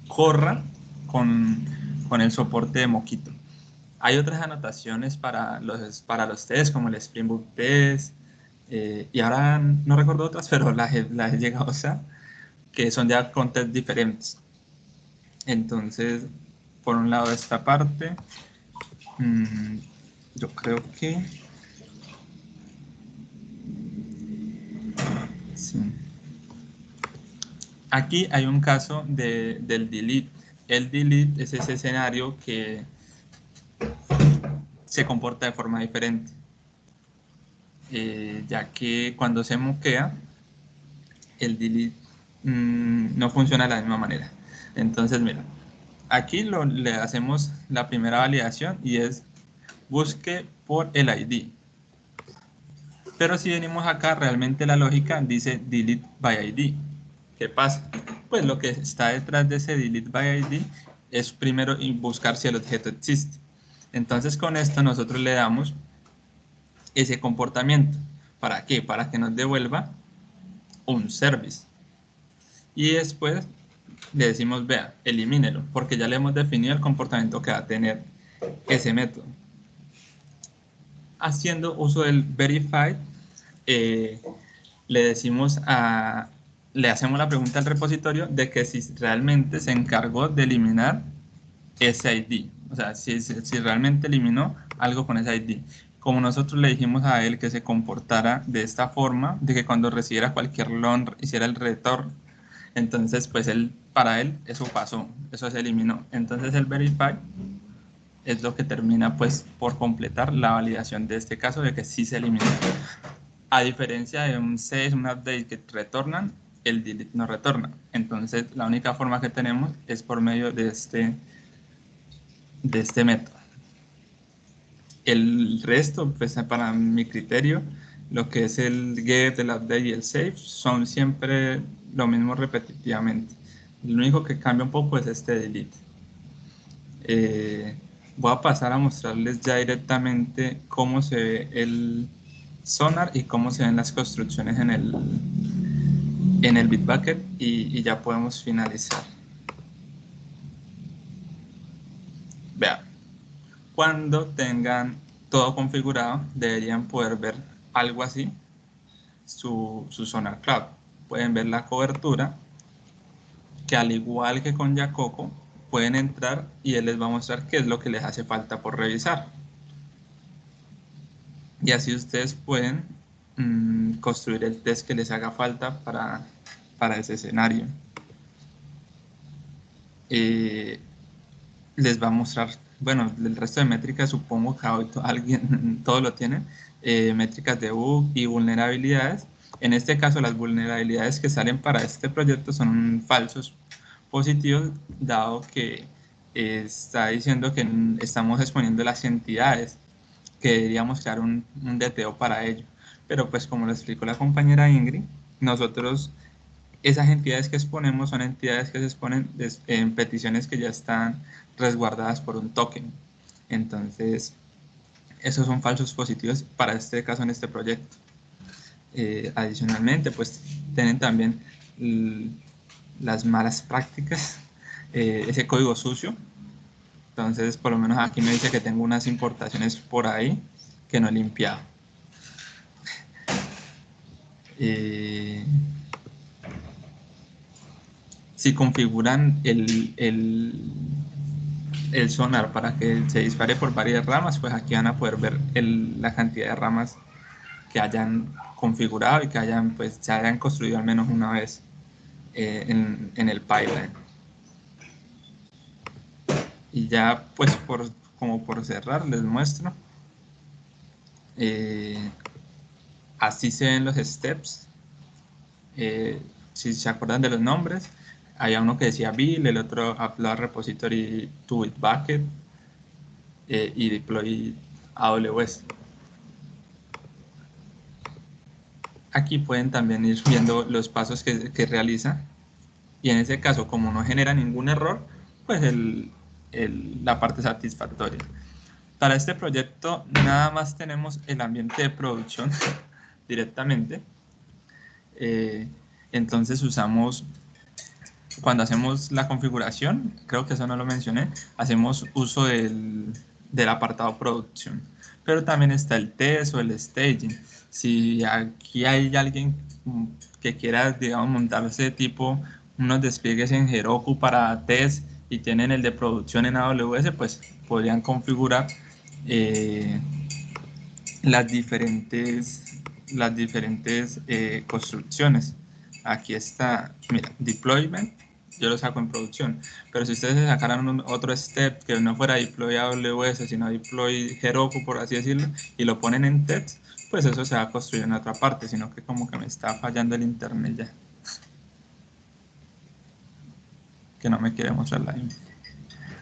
corra con el soporte de Mockito. Hay otras anotaciones para los tests, como el Spring Boot Test, y ahora no recuerdo otras, pero las he llegado a usar, que son ya con tests diferentes. Entonces, por un lado esta parte, yo creo que sí. Aquí hay un caso del delete. El delete es ese escenario que se comporta de forma diferente, ya que cuando se moquea, el delete no funciona de la misma manera. Entonces, mira, aquí le hacemos la primera validación y es busque por el ID. Pero si venimos acá, realmente la lógica dice delete by ID. ¿Qué pasa? Pues lo que está detrás de ese delete by ID es primero buscar si el objeto existe. Entonces con esto nosotros le damos ese comportamiento. ¿Para qué? Para que nos devuelva un service. Y después le decimos, vea, elimínelo, porque ya le hemos definido el comportamiento que va a tener ese método. Haciendo uso del verified, le hacemos la pregunta al repositorio de que si realmente se encargó de eliminar ese ID. O sea, si realmente eliminó algo con ese ID. Como nosotros le dijimos a él que se comportara de esta forma, de que cuando recibiera cualquier LON hiciera el return, entonces pues para él eso pasó, eso se eliminó. Entonces el verify es lo que termina pues por completar la validación de este caso de que sí se eliminó. A diferencia de un set, un update que retornan, el delete no retorna. Entonces la única forma que tenemos es por medio de este método. El resto, pues para mi criterio, lo que es el get, el update y el save son siempre lo mismo repetitivamente. Lo único que cambia un poco es este delete. Voy a pasar a mostrarles ya directamente cómo se ve el sonar y cómo se ven las construcciones en el Bitbucket y ya podemos finalizar. Vean. Cuando tengan todo configurado, deberían poder ver algo así, su Sonar Cloud. Pueden ver la cobertura, que al igual que con Yacoco, pueden entrar y él les va a mostrar qué es lo que les hace falta por revisar. Y así ustedes pueden construir el test que les haga falta para ese escenario. Les va a mostrar, bueno, el resto de métricas supongo que alguien todo lo tiene, métricas de bug y vulnerabilidades. En este caso las vulnerabilidades que salen para este proyecto son falsos positivos, dado que está diciendo que estamos exponiendo las entidades, que deberíamos crear un DTO para ello. Pero pues como lo explicó la compañera Ingrid, nosotros esas entidades que exponemos son entidades que se exponen en peticiones que ya están resguardadas por un token. Entonces, esos son falsos positivos para este caso en este proyecto. Adicionalmente, pues tienen también las malas prácticas, ese código sucio. Entonces, por lo menos aquí me dice que tengo unas importaciones por ahí que no he limpiado. Si configuran el sonar para que se dispare por varias ramas, pues aquí van a poder ver la cantidad de ramas que hayan configurado y que se hayan construido al menos una vez en el pipeline. Y ya pues como por cerrar les muestro, así se ven los steps. si se acuerdan de los nombres, había uno que decía build, el otro upload repository to Bitbucket y deploy AWS. Aquí pueden también ir viendo los pasos que realiza, y en ese caso, como no genera ningún error, pues la parte satisfactoria. Para este proyecto nada más tenemos el ambiente de producción directamente. Entonces usamos, cuando hacemos la configuración, creo que eso no lo mencioné, hacemos uso del apartado producción. Pero también está el test o el staging. Si aquí hay alguien que quiera, digamos, montarse tipo unos despliegues en Heroku para test y tienen el de producción en AWS, pues podrían configurar las diferentes construcciones. Aquí está, mira, deployment, yo lo saco en producción, pero si ustedes sacaran otro step que no fuera deploy AWS, sino deploy Heroku, por así decirlo, y lo ponen en test, pues eso se va a construir en otra parte, sino que como que me está fallando el internet ya. Que no me quiere mostrar la info.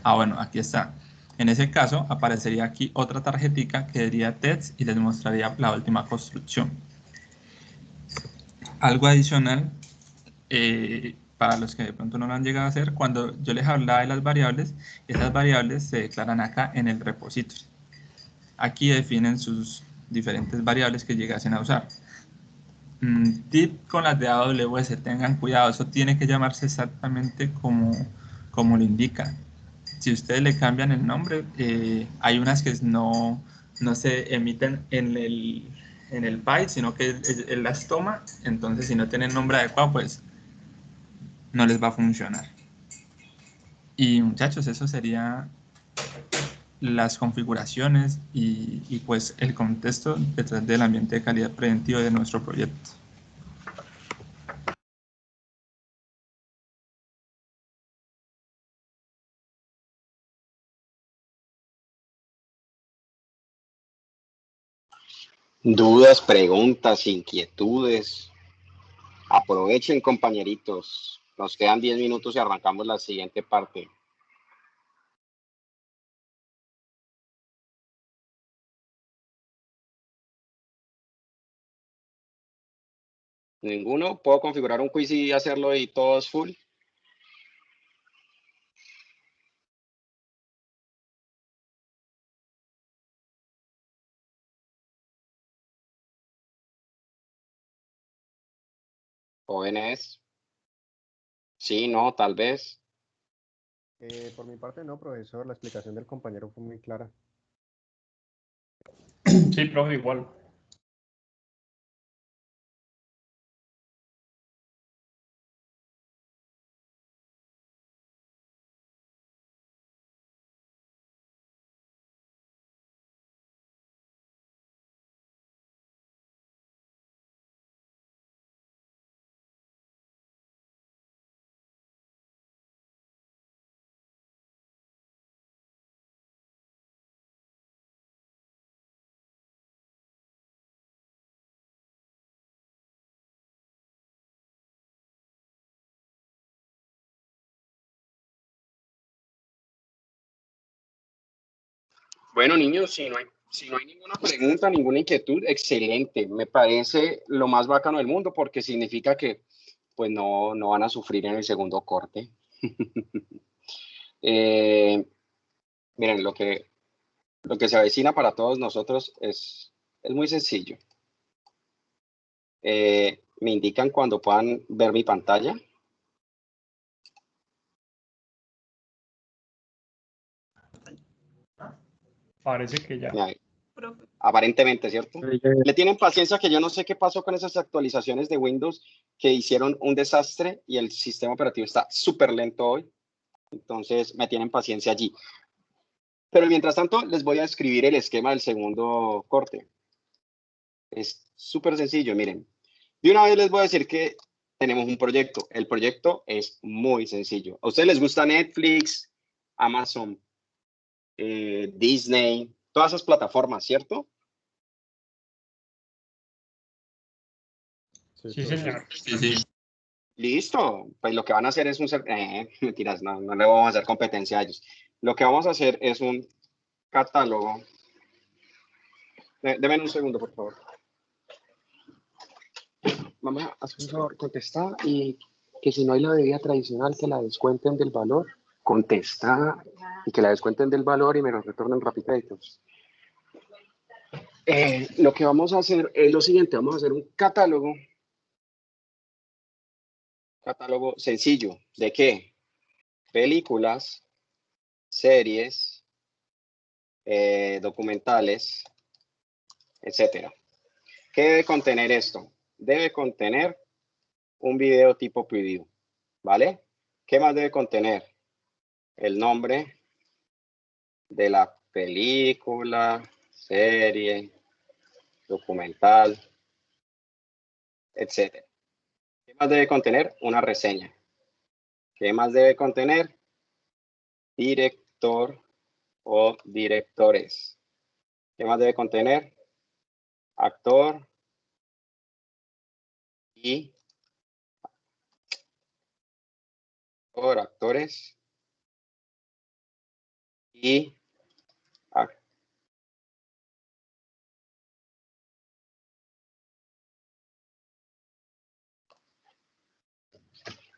Bueno, aquí está. En ese caso, aparecería aquí otra tarjetica que diría test y les mostraría la última construcción. Algo adicional, para los que de pronto no lo han llegado a hacer, cuando yo les hablaba de las variables, esas variables se declaran acá en el repository. Aquí definen sus diferentes variables que llegasen a usar. Tip con las de AWS, tengan cuidado, eso tiene que llamarse exactamente como lo indica. Si ustedes le cambian el nombre, hay unas que no se emiten en el byte, sino que él las toma. Entonces, si no tienen nombre adecuado, pues no les va a funcionar. Y muchachos, eso sería las configuraciones y pues el contexto detrás del ambiente de calidad preventivo de nuestro proyecto. Dudas, preguntas, inquietudes. Aprovechen, compañeritos. Nos quedan 10 minutos y arrancamos la siguiente parte. ¿Ninguno? ¿Puedo configurar un quiz y hacerlo y todos full? ¿Jóvenes? Sí, no, tal vez. Por mi parte no, profesor, la explicación del compañero fue muy clara. Sí, profe, igual. Bueno, niños, si no hay ninguna pregunta, ninguna inquietud, excelente. Me parece lo más bacano del mundo porque significa que pues no van a sufrir en el segundo corte. Miren, lo que se avecina para todos nosotros es muy sencillo. Me indican cuando puedan ver mi pantalla. Parece que ya. Aparentemente, ¿cierto? Le tienen paciencia, que yo no sé qué pasó con esas actualizaciones de Windows que hicieron un desastre y el sistema operativo está súper lento hoy. Entonces, me tienen paciencia allí. Pero mientras tanto, les voy a escribir el esquema del segundo corte. Es súper sencillo, miren. De una vez les voy a decir que tenemos un proyecto. El proyecto es muy sencillo. ¿A ustedes les gusta Netflix, Amazon, Disney, todas esas plataformas, cierto? Sí, señor. Sí, sí. Listo, pues lo que van a hacer es mentiras, no le vamos a hacer competencia a ellos. Lo que vamos a hacer es un catálogo. Deme un segundo, por favor. Mamá, haz un favor, contesta y que si no hay la bebida tradicional, que la descuenten del valor. Contesta y que la descuenten del valor y me lo retornen rapiditos. Lo que vamos a hacer es lo siguiente, vamos a hacer un catálogo. Catálogo sencillo. ¿De qué? Películas, series, documentales, etcétera. ¿Qué debe contener esto? Debe contener un video tipo preview, ¿vale? ¿Qué más debe contener? El nombre de la película, serie, documental, etcétera. ¿Qué más debe contener? Una reseña. ¿Qué más debe contener? Director o directores. ¿Qué más debe contener? Actor y actores y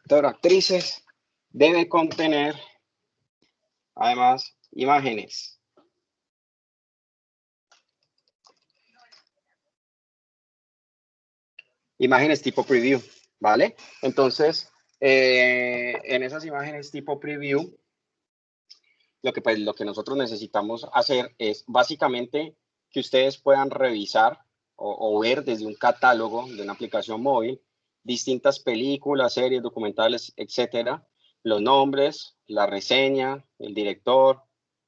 actrices. Debe contener además imágenes. Imágenes tipo preview, ¿vale? Entonces, en esas imágenes tipo preview, lo que nosotros necesitamos hacer es básicamente que ustedes puedan revisar o ver desde un catálogo de una aplicación móvil distintas películas, series, documentales, etcétera, los nombres, la reseña, el director,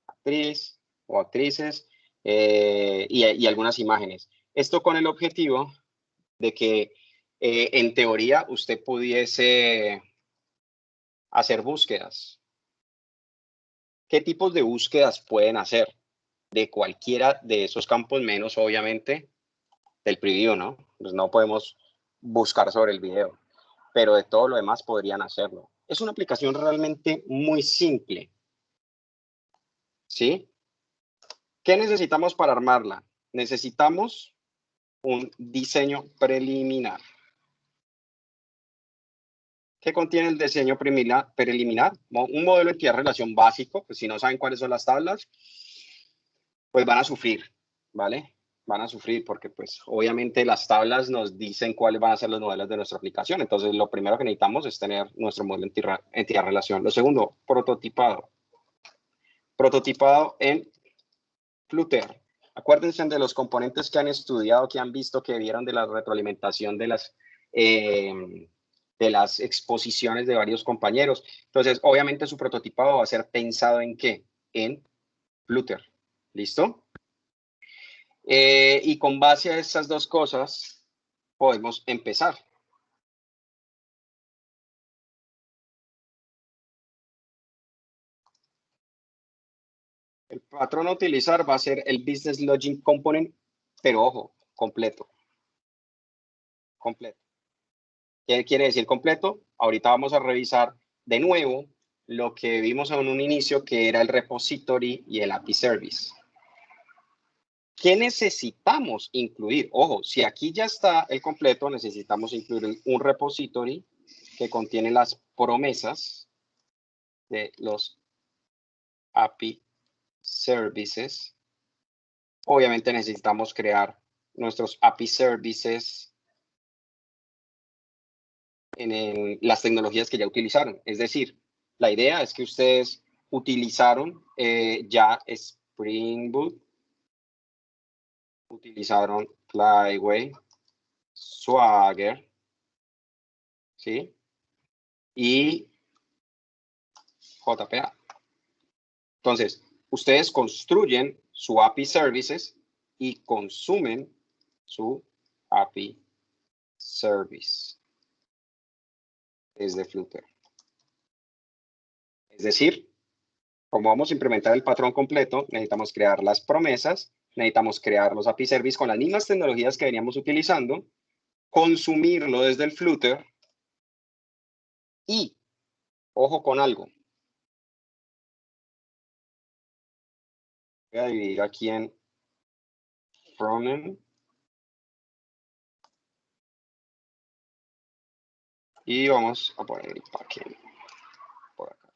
actriz o actrices y algunas imágenes. Esto con el objetivo de que en teoría usted pudiese hacer búsquedas. ¿Qué tipos de búsquedas pueden hacer? De cualquiera de esos campos, menos obviamente del preview, ¿no? Pues no podemos buscar sobre el video, pero de todo lo demás podrían hacerlo. Es una aplicación realmente muy simple. ¿Sí? ¿Qué necesitamos para armarla? Necesitamos un diseño preliminar. ¿Qué contiene el diseño preliminar? Un modelo de entidad de relación básico, pues si no saben cuáles son las tablas, pues van a sufrir, ¿vale? Van a sufrir porque pues obviamente las tablas nos dicen cuáles van a ser los modelos de nuestra aplicación. Entonces lo primero que necesitamos es tener nuestro modelo de entidad de relación. Lo segundo, prototipado. Prototipado en Flutter. Acuérdense de los componentes que han estudiado, que han visto, que vieron de la retroalimentación de las exposiciones de varios compañeros. Entonces, obviamente su prototipado va a ser pensado en ¿qué? En Flutter. ¿Listo? Y con base a estas dos cosas, podemos empezar. El patrón a utilizar va a ser el Business Logic Component, pero ojo, completo. Completo. ¿Qué quiere decir completo? Ahorita vamos a revisar de nuevo lo que vimos en un inicio, que era el repository y el API Service. ¿Qué necesitamos incluir? Ojo, si aquí ya está el completo, necesitamos incluir un repository que contiene las promesas de los API Services. Obviamente necesitamos crear nuestros API Services en las tecnologías que ya utilizaron. Es decir, la idea es que ustedes utilizaron ya Spring Boot, utilizaron Flyway, Swagger, ¿sí? Y JPA. Entonces, ustedes construyen su API Services y consumen su API Service desde Flutter. Es decir, como vamos a implementar el patrón completo, necesitamos crear las promesas, necesitamos crear los API Service con las mismas tecnologías que veníamos utilizando, consumirlo desde el Flutter Y, ojo con algo. Voy a dividir aquí en frontend y vamos a poner el backend por acá.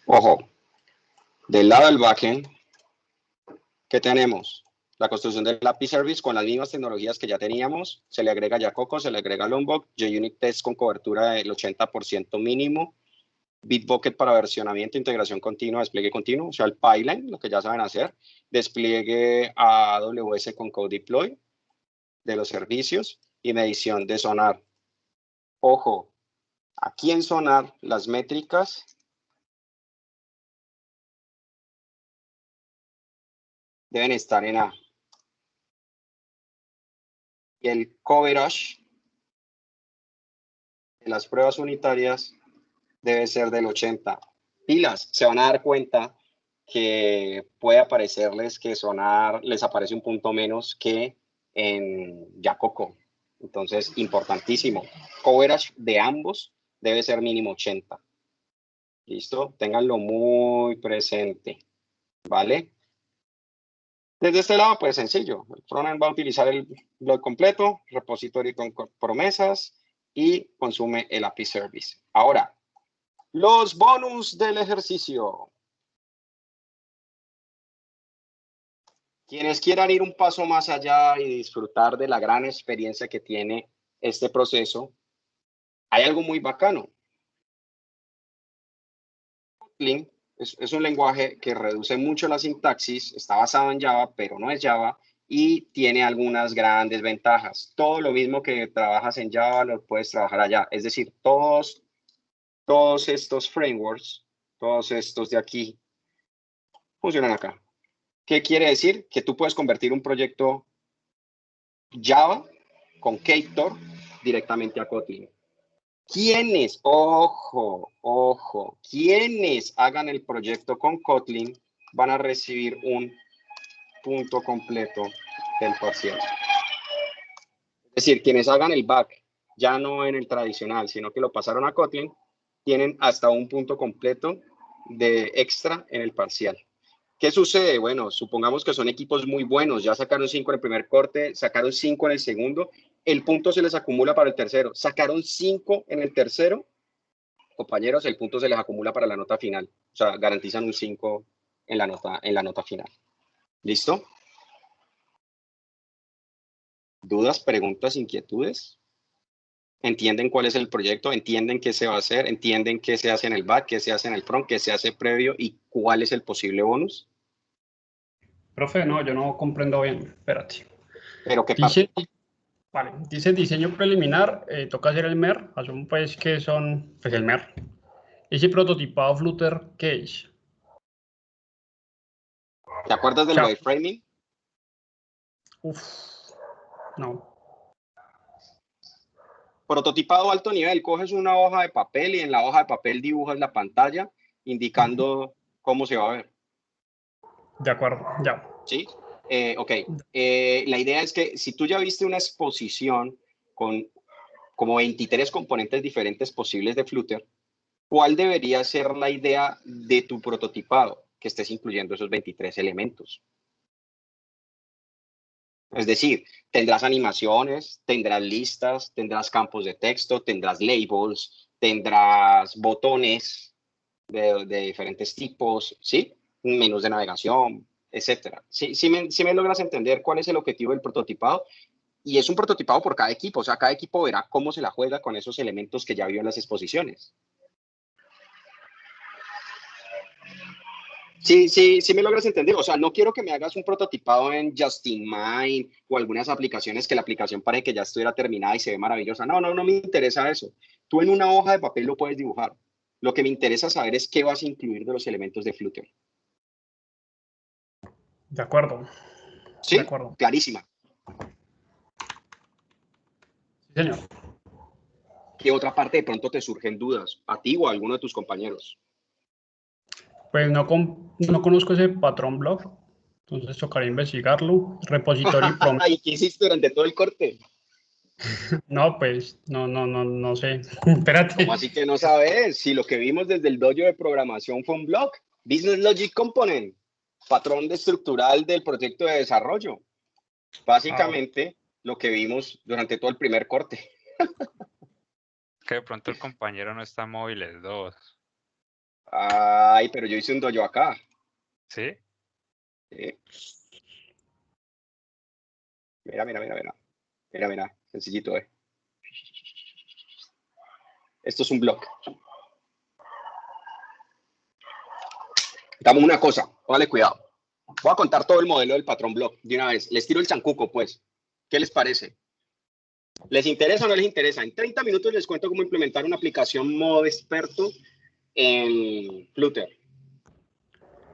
Ojo, del lado del backend, ¿qué tenemos? La construcción del API Service con las mismas tecnologías que ya teníamos. Se le agrega Jacoco, se le agrega Lombok, JUnit Test con cobertura del 80% mínimo, Bitbucket para versionamiento, integración continua, despliegue continuo, o sea, el pipeline, lo que ya saben hacer, despliegue a AWS con Code Deploy de los servicios y medición de Sonar. Ojo, aquí en Sonar las métricas deben estar en A. Y el coverage de las pruebas unitarias debe ser del 80. Pilas, se van a dar cuenta que puede aparecerles que Sonar les aparece un punto menos que en Jacoco. Entonces, importantísimo. Coverage de ambos debe ser mínimo 80. ¿Listo? Ténganlo muy presente. ¿Vale? Desde este lado, pues sencillo. El frontend va a utilizar el blog completo, repository con promesas y consume el API Service. Ahora, los bonus del ejercicio. Quienes quieran ir un paso más allá y disfrutar de la gran experiencia que tiene este proceso, hay algo muy bacano. Kotlin es un lenguaje que reduce mucho la sintaxis, está basado en Java, pero no es Java, y tiene algunas grandes ventajas. Todo lo mismo que trabajas en Java lo puedes trabajar allá. Es decir, todos estos frameworks, todos estos de aquí, funcionan acá. ¿Qué quiere decir? Que tú puedes convertir un proyecto Java con Ktor directamente a Kotlin. Quienes, ojo, quienes hagan el proyecto con Kotlin van a recibir un punto completo del parcial. Es decir, quienes hagan el back, ya no en el tradicional, sino que lo pasaron a Kotlin, tienen hasta un punto completo de extra en el parcial. ¿Qué sucede? Bueno, supongamos que son equipos muy buenos, ya sacaron 5 en el primer corte, sacaron 5 en el segundo, el punto se les acumula para el tercero. Sacaron 5 en el tercero, compañeros, el punto se les acumula para la nota final. O sea, garantizan un 5 en la nota final. ¿Listo? ¿Dudas, preguntas, inquietudes? ¿Entienden cuál es el proyecto? ¿Entienden qué se va a hacer? ¿Entienden qué se hace en el back, qué se hace en el front, qué se hace previo y cuál es el posible bonus? Profe, no, yo no comprendo bien. Espérate. ¿Pero qué Dice, parte? vale, dice diseño preliminar, toca hacer el MER, asumo pues que son, pues el MER. Ese prototipado Flutter, ¿qué es? ¿Te acuerdas del Chao. wireframing? Uf, no. Prototipado alto nivel, coges una hoja de papel y en la hoja de papel dibujas la pantalla indicando cómo se va a ver. De acuerdo, ya. ¿Sí? Ok. La idea es que si tú ya viste una exposición con como 23 componentes diferentes posibles de Flutter, ¿cuál debería ser la idea de tu prototipado? Que estés incluyendo esos 23 elementos. Es decir, tendrás animaciones, tendrás listas, tendrás campos de texto, tendrás labels, tendrás botones de diferentes tipos, ¿sí? menús de navegación, etcétera. Sí me logras entender cuál es el objetivo del prototipado, y es un prototipado por cada equipo, o sea, cada equipo verá cómo se la juega con esos elementos que ya vio en las exposiciones. Sí me logras entender. O sea, no quiero que me hagas un prototipado en Justinmind o algunas aplicaciones que la aplicación parece que ya estuviera terminada y se ve maravillosa. No me interesa eso. Tú en una hoja de papel lo puedes dibujar. Lo que me interesa saber es qué vas a incluir de los elementos de Flutter. De acuerdo. Sí, De acuerdo. clarísima. Sí, señor. ¿Qué otra parte de pronto te surgen dudas a ti o a alguno de tus compañeros? Pues no conozco ese patrón block, entonces tocaría investigarlo. Repository prompt. ¿Y qué hiciste durante todo el corte? No, pues no sé. Espérate. ¿Cómo así que no sabes? Si lo que vimos desde el dojo de programación fue un block, Business Logic Component, patrón estructural del proyecto de desarrollo. Básicamente, lo que vimos durante todo el primer corte. Que de pronto el compañero no está en móviles 2. Ay, pero yo hice un dojo acá. ¿Sí? ¿Sí? Mira, sencillito, Esto es un block. Damos una cosa, póngale cuidado. Voy a contar todo el modelo del patrón block de una vez. Les tiro el chancuco, pues. ¿Qué les parece? ¿Les interesa o no les interesa? En 30 minutos les cuento cómo implementar una aplicación modo experto en Flutter.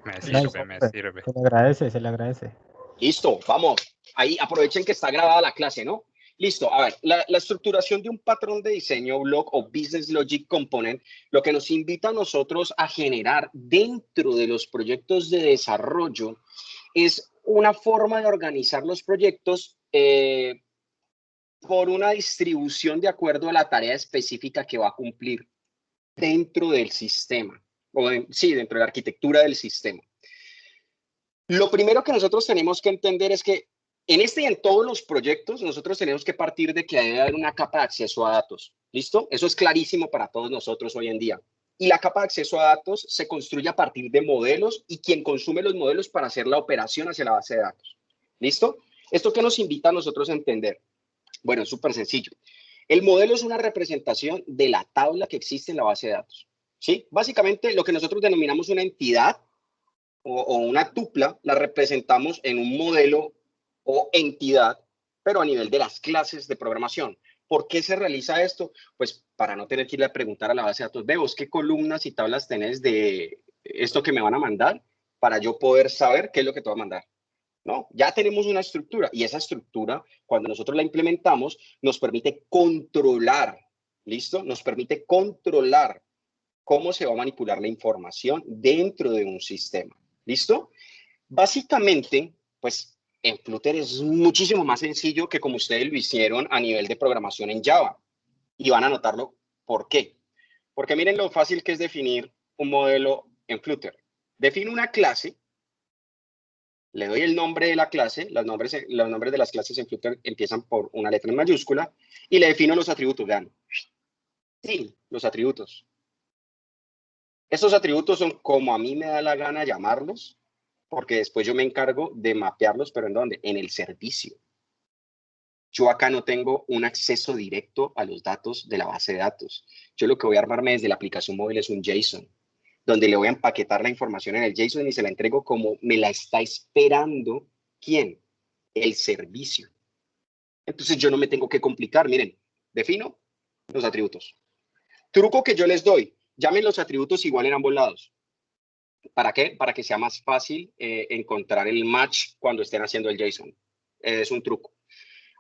Me Nice. sirve. Se le agradece. Listo, vamos. Ahí aprovechen que está grabada la clase, ¿no? Listo, a ver, la estructuración de un patrón de diseño block o Business Logic Component, lo que nos invita a nosotros a generar dentro de los proyectos de desarrollo es una forma de organizar los proyectos por una distribución de acuerdo a la tarea específica que va a cumplir dentro del sistema, dentro de la arquitectura del sistema. Lo primero que nosotros tenemos que entender es que en este y en todos los proyectos nosotros tenemos que partir de que debe haber una capa de acceso a datos. ¿Listo? Eso es clarísimo para todos nosotros hoy en día. Y la capa de acceso a datos se construye a partir de modelos y quien consume los modelos para hacer la operación hacia la base de datos. ¿Listo? ¿Esto qué nos invita a nosotros a entender? Bueno, es súper sencillo. El modelo es una representación de la tabla que existe en la base de datos. ¿Sí? Básicamente lo que nosotros denominamos una entidad o una tupla la representamos en un modelo o entidad, pero a nivel de las clases de programación. ¿Por qué se realiza esto? Pues para no tener que ir a preguntar a la base de datos, vemos qué columnas y tablas tenés de esto que me van a mandar para yo poder saber qué es lo que te va a mandar. ¿No? Ya tenemos una estructura y esa estructura, cuando nosotros la implementamos, nos permite controlar, ¿listo? Nos permite controlar cómo se va a manipular la información dentro de un sistema. ¿Listo? Básicamente, pues en Flutter es muchísimo más sencillo que como ustedes lo hicieron a nivel de programación en Java. Y van a notarlo. ¿Por qué? Porque miren lo fácil que es definir un modelo en Flutter. Defino una clase, le doy el nombre de la clase, los nombres de las clases en Flutter empiezan por una letra en mayúscula, y le defino los atributos. Vean. Sí, los atributos. Estos atributos son como a mí me da la gana llamarlos, porque después yo me encargo de mapearlos, pero ¿en dónde? En el servicio. Yo acá no tengo un acceso directo a los datos de la base de datos. Yo lo que voy a armarme desde la aplicación móvil es un JSON, donde le voy a empaquetar la información en el JSON y se la entrego como me la está esperando. ¿Quién? El servicio. Entonces yo no me tengo que complicar. Miren, defino los atributos. Truco que yo les doy. Llamen los atributos igual en ambos lados. ¿Para qué? Para que sea más fácil encontrar el match cuando estén haciendo el JSON. Es un truco.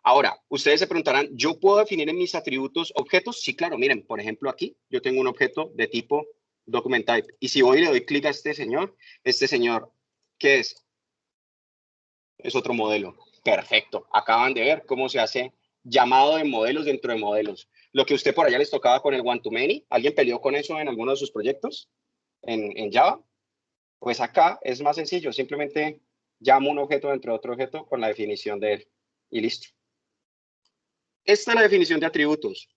Ahora, ustedes se preguntarán, ¿yo puedo definir en mis atributos objetos? Sí, claro. Miren, por ejemplo, aquí yo tengo un objeto de tipo document type. Y si voy y le doy clic a este señor, ¿qué es? Es otro modelo. Perfecto. Acaban de ver cómo se hace llamado de modelos dentro de modelos. Lo que usted por allá les tocaba con el one-to-many, ¿alguien peleó con eso en alguno de sus proyectos en Java? Pues acá es más sencillo, simplemente llamo un objeto dentro de otro objeto con la definición de él y listo. Esta es la definición de atributos.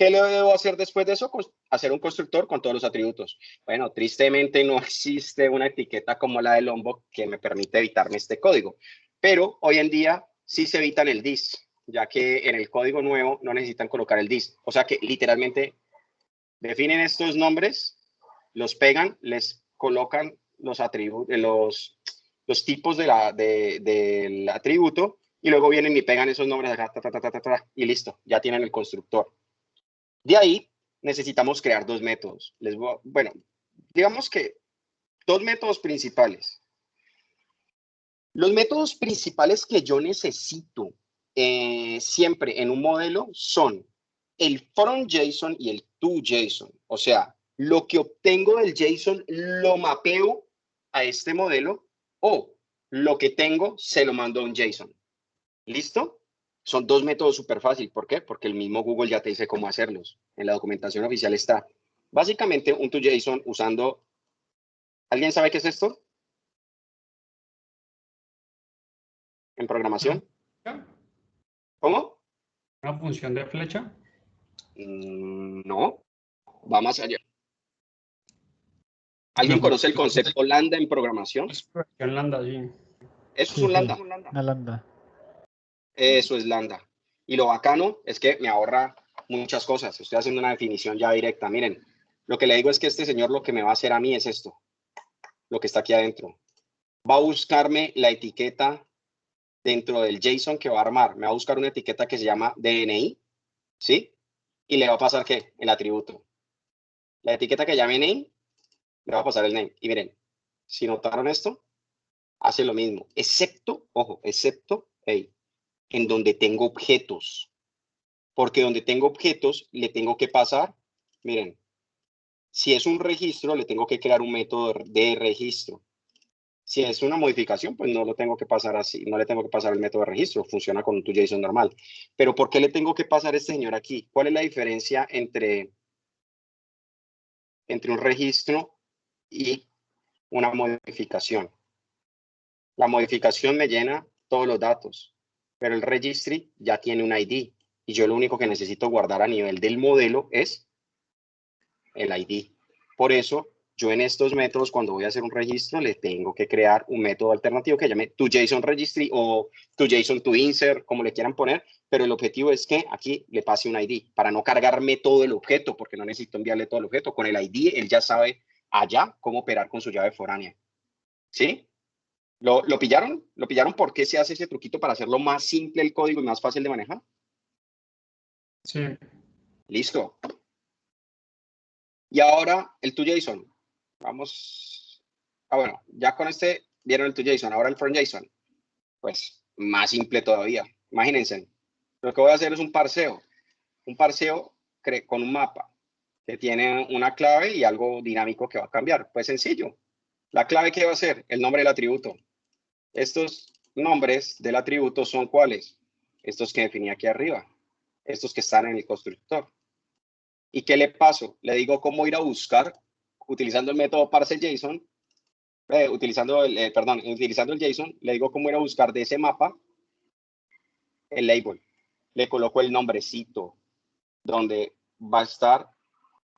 ¿Qué le debo hacer después de eso? Hacer un constructor con todos los atributos. Bueno, tristemente no existe una etiqueta como la de Lombok que me permite evitarme este código, pero hoy en día sí se evitan el this, ya que en el código nuevo no necesitan colocar el this. O sea que literalmente definen estos nombres, los pegan, les colocan los atributos, los tipos del atributo y luego vienen y pegan esos nombres acá, y listo, ya tienen el constructor. De ahí necesitamos crear dos métodos. Bueno, digamos que dos métodos principales. Los métodos principales que yo necesito siempre en un modelo son el from.json y el to.json. O sea, lo que obtengo del JSON lo mapeo a este modelo o lo que tengo se lo mando a un JSON. ¿Listo? Son dos métodos súper fáciles. ¿Por qué? Porque el mismo Google ya te dice cómo hacerlos. En la documentación oficial está. Básicamente un to.json usando... ¿Alguien sabe qué es esto? ¿En programación? ¿Cómo? ¿Una función de flecha? No. Va más allá. ¿Alguien conoce el concepto lambda en programación? Expresión lambda, sí. Eso es un lambda. Una lambda. Eso es lambda. Y lo bacano es que me ahorra muchas cosas. Estoy haciendo una definición ya directa. Miren, lo que le digo es que este señor lo que me va a hacer a mí es esto. Lo que está aquí adentro. Va a buscarme la etiqueta dentro del JSON que va a armar. Me va a buscar una etiqueta que se llama DNI, ¿sí? Y le va a pasar, ¿qué? El atributo. La etiqueta que llame name, le va a pasar el name. Y miren, si notaron esto, hace lo mismo. Excepto, ojo, excepto, en donde tengo objetos. Porque donde tengo objetos, le tengo que pasar, miren, si es un registro, le tengo que crear un método de registro. Si es una modificación, pues no lo tengo que pasar así, no le tengo que pasar el método de registro, funciona con un to.json normal. Pero ¿por qué le tengo que pasar a este señor aquí? ¿Cuál es la diferencia entre un registro y una modificación? La modificación me llena todos los datos, pero el registry ya tiene un ID y yo lo único que necesito guardar a nivel del modelo es el ID. Por eso, yo en estos métodos, cuando voy a hacer un registro, le tengo que crear un método alternativo que llame to.json.registry o to.json.toInsert, como le quieran poner, pero el objetivo es que aquí le pase un ID para no cargarme todo el objeto, porque no necesito enviarle todo el objeto. Con el ID, él ya sabe allá cómo operar con su llave foránea. ¿Sí? ¿Lo pillaron? ¿Lo pillaron por qué se hace ese truquito para hacerlo más simple el código y más fácil de manejar? Sí. Listo. Y ahora el to.json. Vamos. Bueno, ya con este vieron el to.json. Ahora el from.json. Pues más simple todavía. Imagínense. Lo que voy a hacer es un parseo. Un parseo con un mapa que tiene una clave y algo dinámico que va a cambiar. Pues sencillo. La clave que va a ser el nombre del atributo. Estos nombres del atributo son ¿cuáles? Estos que definí aquí arriba. Estos que están en el constructor. ¿Y qué le paso? Le digo cómo ir a buscar utilizando el método parseJSON, utilizando el JSON, le digo cómo ir a buscar de ese mapa el label. Le coloco el nombrecito donde va a estar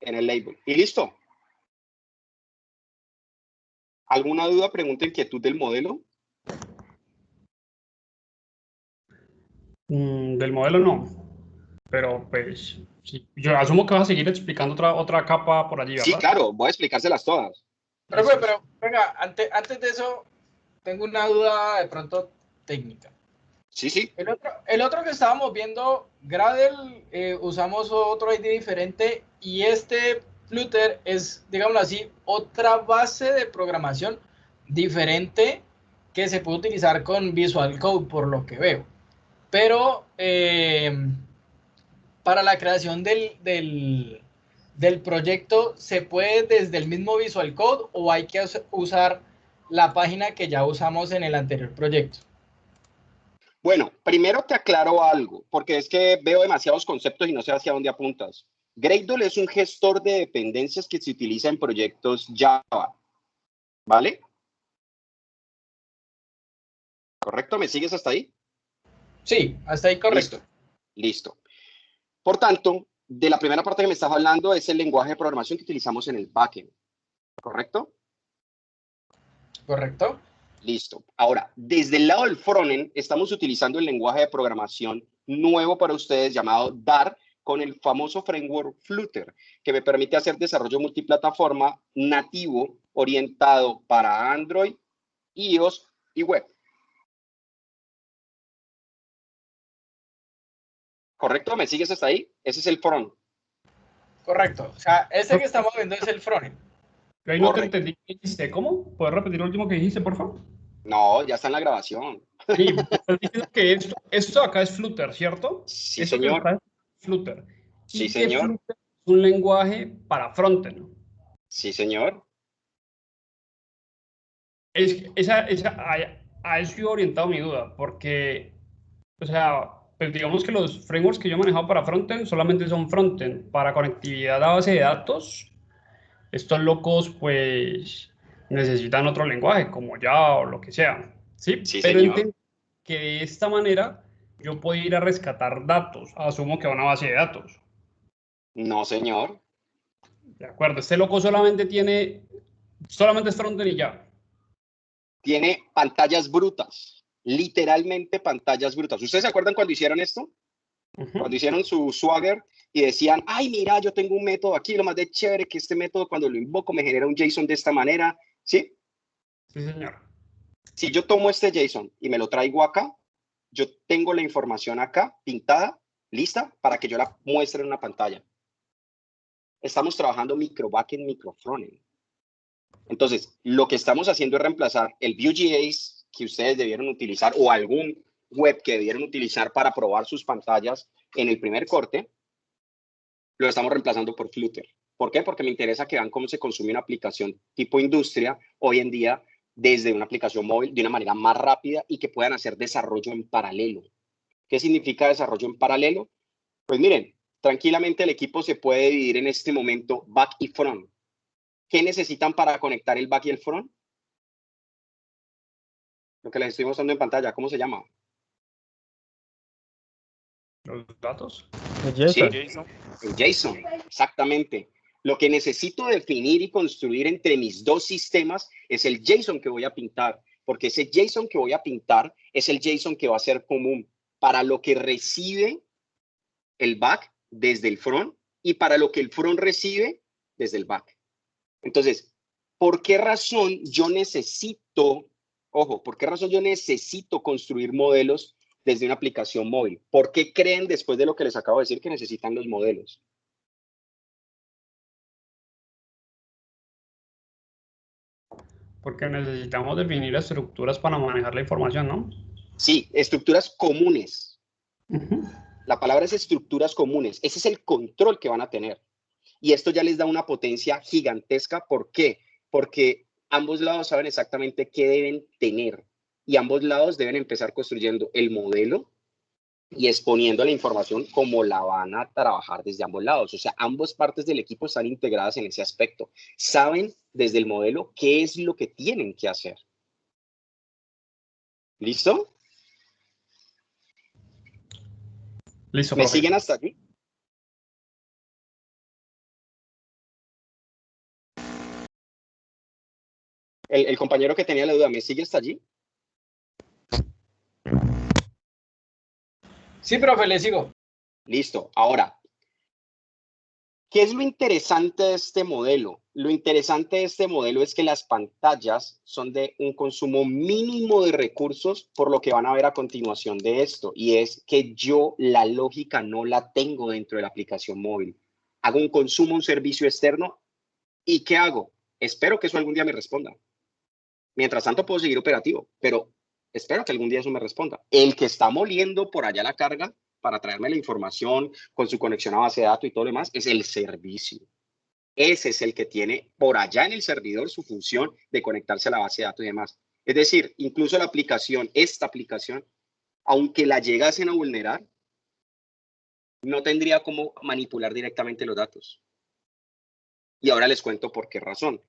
en el label. Y listo. ¿Alguna duda, pregunta, inquietud del modelo? Del modelo no. Pero pues, sí. Yo asumo que vas a seguir explicando otra capa por allí, ¿verdad? Sí, claro, voy a explicárselas todas. Pero venga, antes de eso, tengo una duda de pronto técnica. Sí. El otro que estábamos viendo, Gradle, usamos otro ID diferente y este Flutter es, digámoslo así, otra base de programación diferente que se puede utilizar con Visual Code, por lo que veo. Pero para la creación del proyecto, ¿se puede desde el mismo Visual Code o hay que usar la página que ya usamos en el anterior proyecto? Bueno, primero te aclaro algo, porque es que veo demasiados conceptos y no sé hacia dónde apuntas. Gradle es un gestor de dependencias que se utiliza en proyectos Java, ¿vale? ¿Correcto? ¿Me sigues hasta ahí? Sí, hasta ahí correcto. Listo. Por tanto, de la primera parte que me estás hablando es el lenguaje de programación que utilizamos en el backend, ¿correcto? ¿Correcto? Listo. Ahora, desde el lado del frontend, estamos utilizando el lenguaje de programación nuevo para ustedes llamado Dart, con el famoso framework Flutter, que me permite hacer desarrollo multiplataforma nativo orientado para Android, iOS y web. ¿Correcto? ¿Me sigues hasta ahí? Ese es el front. Correcto. O sea, este que estamos viendo es el frontend. Yo ahí no te Correcto. entendí qué dijiste. ¿Cómo? ¿Puedes repetir lo último que dijiste, por favor? No, ya está en la grabación. Sí, estás diciendo que esto acá es Flutter, ¿cierto? Sí, Esto que señor. está es Flutter. Sí, Y que señor. Flutter es un lenguaje para frontend. Sí, señor. A eso iba orientado mi duda, porque, o sea, pues digamos que los frameworks que yo he manejado para frontend solamente son frontend. Para conectividad a base de datos, estos locos, pues, necesitan otro lenguaje, como Java o lo que sea, ¿sí? Sí, Pero señor. entiendo que de esta manera yo puedo ir a rescatar datos, asumo que a una base de datos. No, señor. De acuerdo, este loco solamente es frontend y ya. Tiene pantallas brutas. Literalmente pantallas brutas. ¿Ustedes se acuerdan cuando hicieron esto? Cuando hicieron su Swagger y decían, ay, mira, yo tengo un método aquí, lo más de chévere que este método cuando lo invoco me genera un JSON de esta manera, ¿sí? Sí, señor. Si yo tomo este JSON y me lo traigo acá, yo tengo la información acá, pintada, lista, para que yo la muestre en una pantalla. Estamos trabajando micro backend, micro frontend. Entonces, lo que estamos haciendo es reemplazar el Vue.js que ustedes debieron utilizar o algún web que debieron utilizar para probar sus pantallas en el primer corte, lo estamos reemplazando por Flutter. ¿Por qué? Porque me interesa que vean cómo se consume una aplicación tipo industria hoy en día desde una aplicación móvil de una manera más rápida y que puedan hacer desarrollo en paralelo. ¿Qué significa desarrollo en paralelo? Pues miren, tranquilamente el equipo se puede dividir en este momento back y front. ¿Qué necesitan para conectar el back y el front? Lo que les estoy mostrando en pantalla, ¿cómo se llama? Los datos. Sí, JSON. en JSON, exactamente. Lo que necesito definir y construir entre mis dos sistemas es el JSON que voy a pintar, porque ese JSON que voy a pintar es el JSON que va a ser común para lo que recibe el back desde el front y para lo que el front recibe desde el back. Entonces, ¿por qué razón yo necesito, ojo, por qué razón yo necesito construir modelos desde una aplicación móvil? ¿Por qué creen, después de lo que les acabo de decir, que necesitan los modelos? Porque necesitamos definir estructuras para manejar la información, ¿no? Sí, estructuras comunes. La palabra es estructuras comunes. Ese es el control que van a tener. Y esto ya les da una potencia gigantesca. ¿Por qué? Porque ambos lados saben exactamente qué deben tener. Y ambos lados deben empezar construyendo el modelo y exponiendo la información como la van a trabajar desde ambos lados. O sea, ambas partes del equipo están integradas en ese aspecto. Saben desde el modelo qué es lo que tienen que hacer. ¿Listo? Listo, ¿Me profe. siguen hasta aquí? El compañero que tenía la duda, ¿me sigue hasta allí? Sí, profe, le sigo. Listo. Ahora, ¿qué es lo interesante de este modelo? Lo interesante de este modelo es que las pantallas son de un consumo mínimo de recursos, por lo que van a ver a continuación de esto, y es que yo la lógica no la tengo dentro de la aplicación móvil. Hago un consumo, un servicio externo, ¿y qué hago? Espero que eso algún día me responda. Mientras tanto puedo seguir operativo, pero espero que algún día eso me responda. El que está moliendo por allá la carga para traerme la información con su conexión a base de datos y todo lo demás es el servicio. Ese es el que tiene por allá en el servidor su función de conectarse a la base de datos y demás. Es decir, incluso la aplicación, esta aplicación, aunque la llegasen a vulnerar, no tendría cómo manipular directamente los datos. Y ahora les cuento por qué razón.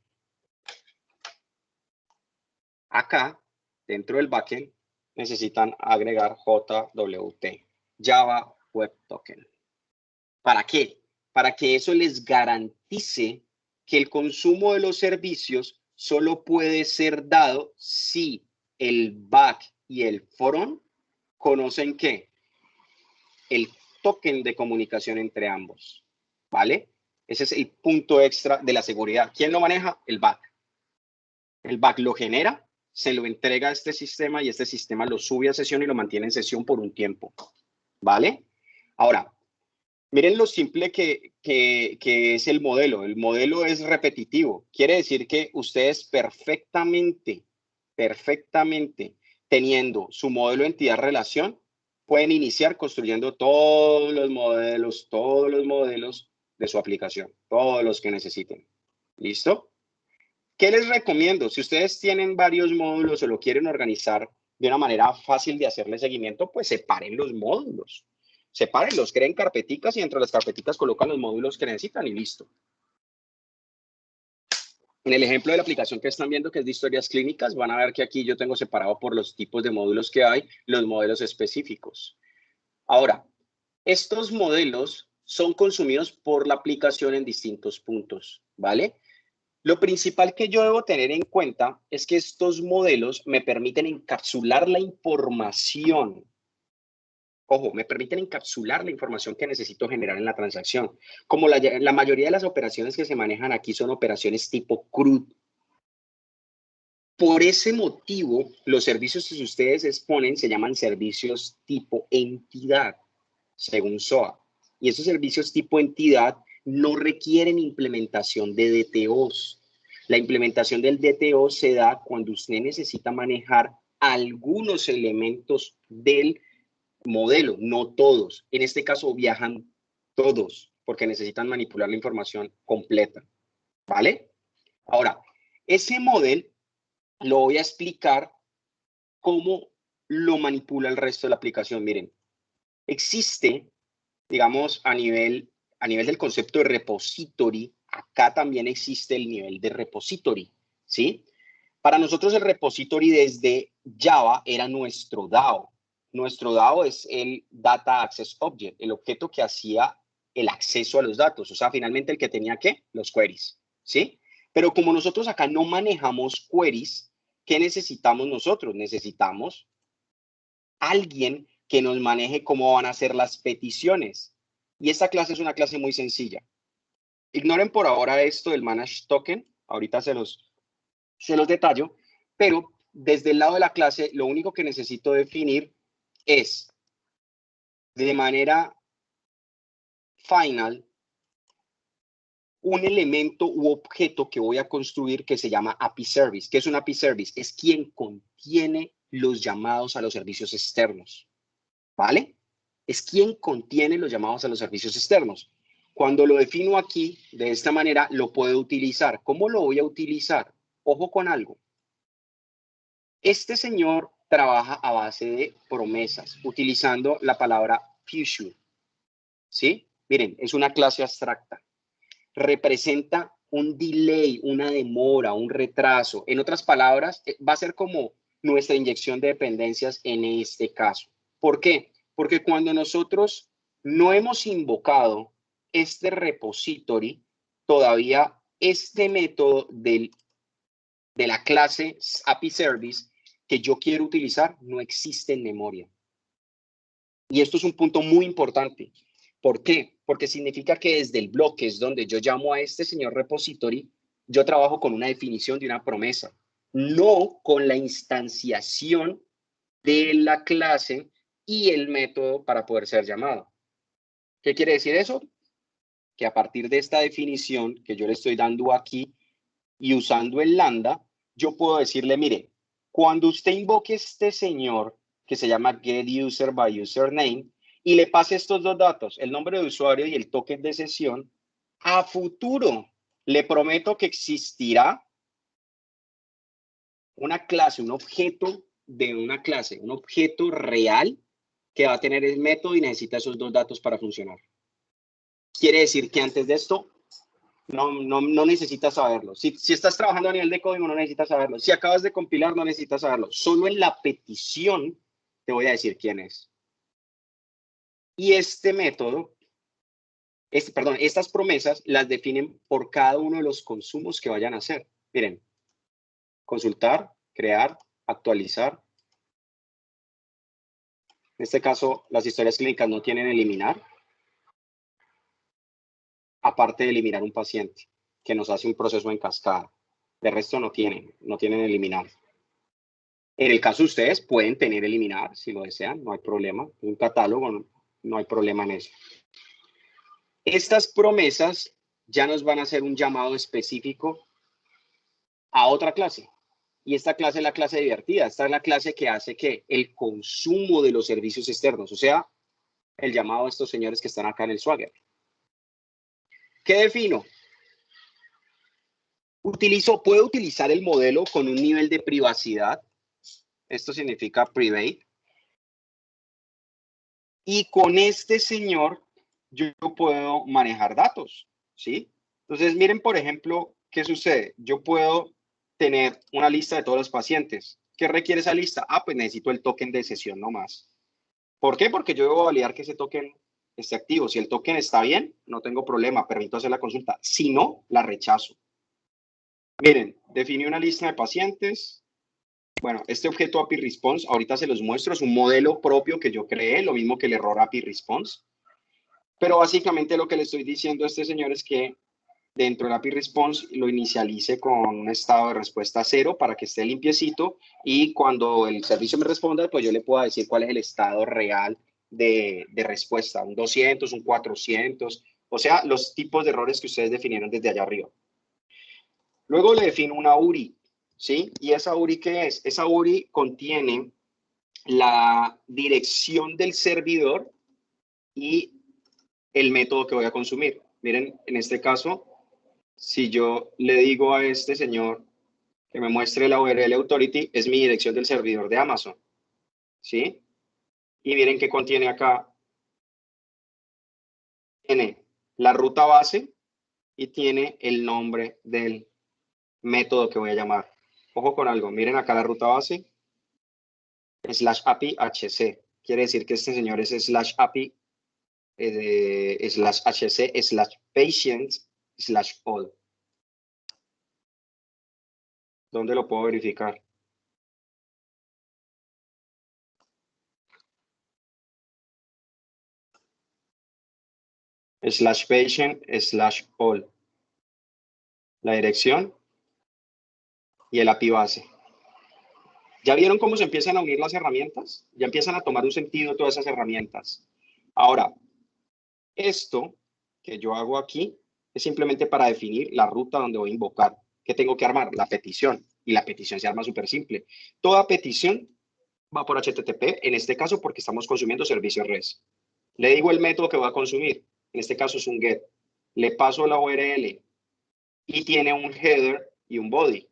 Acá, dentro del backend, necesitan agregar JWT, Java Web Token. ¿Para qué? para que eso les garantice que el consumo de los servicios solo puede ser dado si el back y el front conocen ¿qué? El token de comunicación entre ambos, ¿vale? Ese es el punto extra de la seguridad. ¿Quién lo maneja? El back. El back lo genera, se lo entrega a este sistema y este sistema lo sube a sesión y lo mantiene en sesión por un tiempo, ¿vale? Ahora, miren lo simple que es el modelo. El modelo es repetitivo. Quiere decir que ustedes perfectamente, teniendo su modelo entidad-relación, pueden iniciar construyendo todos los modelos de su aplicación, todos los que necesiten. ¿Listo? ¿Qué les recomiendo? Si ustedes tienen varios módulos o lo quieren organizar de una manera fácil de hacerle seguimiento, pues separen los módulos. Sepárenlos, creen carpeticas y dentro de las carpeticas colocan los módulos que necesitan y listo. En el ejemplo de la aplicación que están viendo, que es de historias clínicas, van a ver que aquí yo tengo separado por los tipos de módulos que hay, los modelos específicos. Ahora, estos modelos son consumidos por la aplicación en distintos puntos, ¿vale? Lo principal que yo debo tener en cuenta es que estos modelos me permiten encapsular la información. Ojo, me permiten encapsular la información que necesito generar en la transacción. Como la mayoría de las operaciones que se manejan aquí son operaciones tipo CRUD. Por ese motivo, los servicios que ustedes exponen se llaman servicios tipo entidad, según SOA. Y esos servicios tipo entidad no requieren implementación de DTOs. La implementación del DTO se da cuando usted necesita manejar algunos elementos del modelo, no todos. En este caso viajan todos porque necesitan manipular la información completa, ¿vale? Ahora, ese modelo lo voy a explicar cómo lo manipula el resto de la aplicación. Miren, existe, digamos, a nivel del concepto de repository, acá también existe el nivel de repository, ¿sí? Para nosotros el repository desde Java era nuestro DAO. Nuestro DAO es el Data Access Object, el objeto que hacía el acceso a los datos. O sea, finalmente el que tenía, ¿qué? Los queries, ¿sí? Pero como nosotros acá no manejamos queries, ¿qué necesitamos nosotros? Necesitamos alguien que nos maneje cómo van a ser las peticiones. Y esta clase es una clase muy sencilla. Ignoren por ahora esto del Manage Token. Ahorita se los detallo. Pero desde el lado de la clase, lo único que necesito definir es de manera final un elemento u objeto que voy a construir que se llama API Service. ¿Qué es un API Service? Es quien contiene los llamados a los servicios externos, ¿vale? Es quien contiene los llamados a los servicios externos. Cuando lo defino aquí, de esta manera, lo puedo utilizar. ¿Cómo lo voy a utilizar? Ojo con algo. Este señor trabaja a base de promesas, utilizando la palabra future, ¿sí? Miren, es una clase abstracta. Representa un delay, una demora, un retraso. En otras palabras, va a ser como nuestra inyección de dependencias en este caso. ¿Por qué? Porque cuando nosotros no hemos invocado este repository, todavía este método de la clase API Service que yo quiero utilizar no existe en memoria. Y esto es un punto muy importante. ¿Por qué? Porque significa que desde el bloque es donde yo llamo a este señor repository, yo trabajo con una definición de una promesa, no con la instanciación de la clase y el método para poder ser llamado. ¿Qué quiere decir eso? Que a partir de esta definición que yo le estoy dando aquí y usando el lambda, yo puedo decirle, mire, cuando usted invoque este señor que se llama getUserByUsername y le pase estos dos datos, el nombre de usuario y el token de sesión, a futuro le prometo que existirá una clase, un objeto de una clase, un objeto real que va a tener el método y necesita esos dos datos para funcionar. Quiere decir que antes de esto no necesitas saberlo. Si estás trabajando a nivel de código, no necesitas saberlo. Si acabas de compilar, no necesitas saberlo. Solo en la petición te voy a decir quién es. Y este método estas promesas las definen por cada uno de los consumos que vayan a hacer. Miren, consultar, crear, actualizar. En este caso, las historias clínicas no tienen eliminar, aparte de eliminar un paciente, que nos hace un proceso en cascada. De resto no tienen eliminar. En el caso de ustedes, pueden tener eliminar, si lo desean, no hay problema. Un catálogo, no hay problema en eso. Estas promesas ya nos van a hacer un llamado específico a otra clase. Y esta clase es la clase divertida. Esta es la clase que hace que el consumo de los servicios externos, o sea, el llamado a estos señores que están acá en el Swagger. ¿Qué defino? Puedo utilizar el modelo con un nivel de privacidad. Esto significa private. Y con este señor yo puedo manejar datos, ¿sí? Entonces, miren, por ejemplo, ¿qué sucede? Yo puedo tener una lista de todos los pacientes. ¿Qué requiere esa lista? Ah, pues necesito el token de sesión nomás. ¿Por qué? Porque yo debo validar que ese token esté activo. Si el token está bien, no tengo problema, permito hacer la consulta. Si no, la rechazo. Miren, definí una lista de pacientes. Bueno, este objeto API Response, ahorita se los muestro, es un modelo propio que yo creé, lo mismo que el error API Response. Pero básicamente lo que le estoy diciendo a este señor es que dentro del API Response lo inicialice con un estado de respuesta 0 para que esté limpiecito y cuando el servicio me responda, pues yo le pueda decir cuál es el estado real de respuesta, un 200, un 400, o sea, los tipos de errores que ustedes definieron desde allá arriba. Luego le defino una URI, ¿sí? ¿Y esa URI qué es? Esa URI contiene la dirección del servidor y el método que voy a consumir. Miren, en este caso, si yo le digo a este señor que me muestre la URL Authority, es mi dirección del servidor de Amazon, ¿sí? Y miren que contiene acá, tiene la ruta base y tiene el nombre del método que voy a llamar. Ojo con algo, miren acá la ruta base, /API HC. Quiere decir que este señor es /API /HC/patient/all. ¿Dónde lo puedo verificar? /patient/all. La dirección y el API base. ¿Ya vieron cómo se empiezan a unir las herramientas? Ya empiezan a tomar un sentido todas esas herramientas. Ahora, esto que yo hago aquí es simplemente para definir la ruta donde voy a invocar. ¿Qué tengo que armar? La petición. Y la petición se arma súper simple. Toda petición va por HTTP, en este caso porque estamos consumiendo servicios REST. Le digo el método que voy a consumir. En este caso es un GET. Le paso la URL y tiene un header y un body,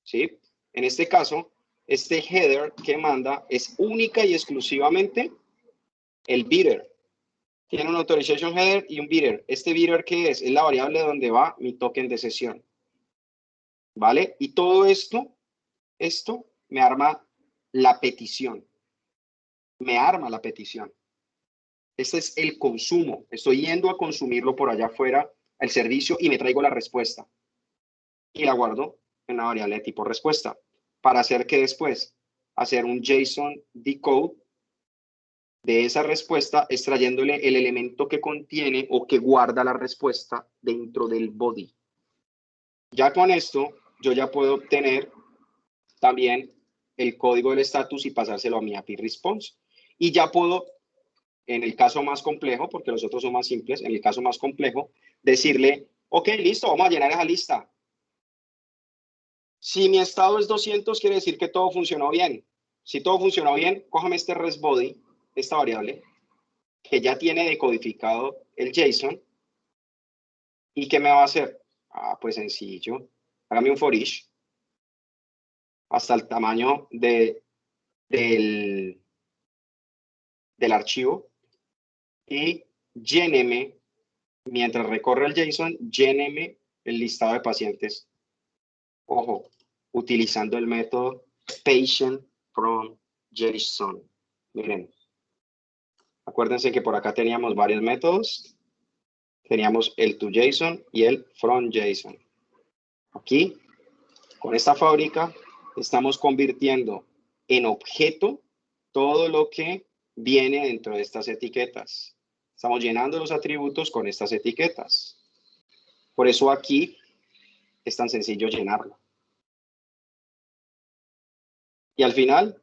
¿sí? En este caso, este header que manda es única y exclusivamente el bidder. Tiene un authorization header y un bidder. ¿Este bidder qué es? Es la variable donde va mi token de sesión, ¿vale? Y todo esto me arma la petición. Me arma la petición. Este es el consumo. Estoy yendo a consumirlo por allá afuera, el servicio, y me traigo la respuesta. Y la guardo en una variable de tipo respuesta. Para hacer que después, hacer un JSON decode de esa respuesta, extrayéndole el elemento que contiene o que guarda la respuesta dentro del body. Ya con esto, yo ya puedo obtener también el código del estatus y pasárselo a mi API Response. Y ya puedo, en el caso más complejo, porque los otros son más simples, en el caso más complejo, decirle, ok, listo, vamos a llenar esa lista. Si mi estado es 200, quiere decir que todo funcionó bien. Si todo funcionó bien, cójame este REST body, esta variable, que ya tiene decodificado el JSON. ¿Y qué me va a hacer? Ah, pues sencillo. Hágame un for each hasta el tamaño del archivo y lléneme, mientras recorre el JSON, lléneme el listado de pacientes. Ojo, utilizando el método patient from JSON. Miren, acuérdense que por acá teníamos varios métodos. teníamos el toJSON y el fromJSON. Aquí, con esta fábrica, estamos convirtiendo en objeto todo lo que viene dentro de estas etiquetas. Estamos llenando los atributos con estas etiquetas. Por eso aquí es tan sencillo llenarlo. Y al final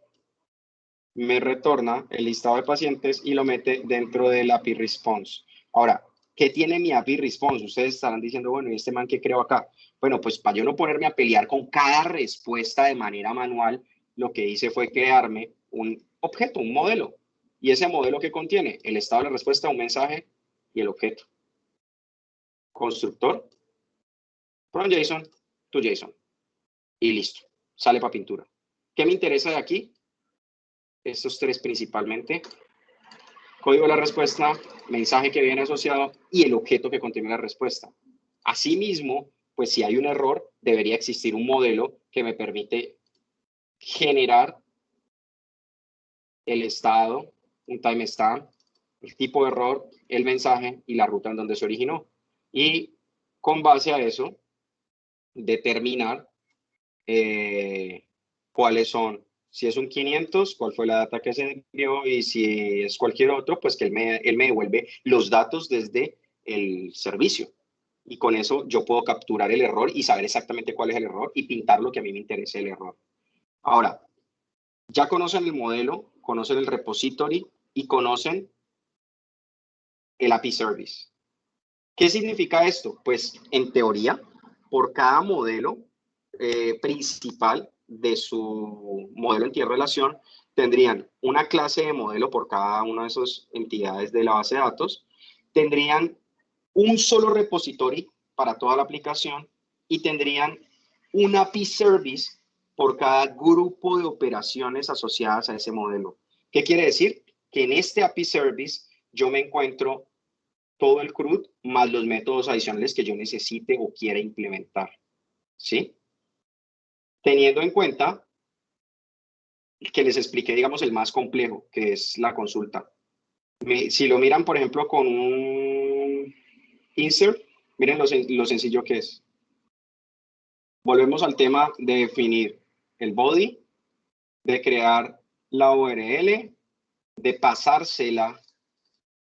me retorna el listado de pacientes y lo mete dentro del API Response. Ahora, ¿qué tiene mi API Response? Ustedes estarán diciendo, bueno, ¿y este man qué creo acá? Bueno, pues para yo no ponerme a pelear con cada respuesta de manera manual, lo que hice fue crearme un objeto, un modelo. Y ese modelo que contiene el estado de la respuesta, un mensaje y el objeto. Constructor, fromJSON, toJSON. Y listo, sale para pintura. ¿Qué me interesa de aquí? Estos tres principalmente. Código de la respuesta, mensaje que viene asociado y el objeto que contiene la respuesta. Asimismo, pues si hay un error, debería existir un modelo que me permite generar el estado, un timestamp, el tipo de error, el mensaje y la ruta en donde se originó. Y con base a eso, determinar cuáles son. Si es un 500, cuál fue la data que se envió, y si es cualquier otro, pues que él me devuelve los datos desde el servicio. Y con eso yo puedo capturar el error y saber exactamente cuál es el error y pintar lo que a mí me interese el error. Ahora, ya conocen el modelo, conocen el repository y conocen el API Service. ¿Qué significa esto? Pues en teoría, por cada modelo principal de su modelo entidad-relación, tendrían una clase de modelo por cada una de esas entidades de la base de datos, tendrían un solo repository para toda la aplicación y tendrían un API Service por cada grupo de operaciones asociadas a ese modelo. ¿Qué quiere decir? Que en este API Service yo me encuentro todo el CRUD más los métodos adicionales que yo necesite o quiera implementar. ¿Sí? Teniendo en cuenta que les expliqué, digamos, el más complejo, que es la consulta. Si lo miran, por ejemplo, con un insert, miren lo sencillo que es. Volvemos al tema de definir el body, de crear la URL, de pasársela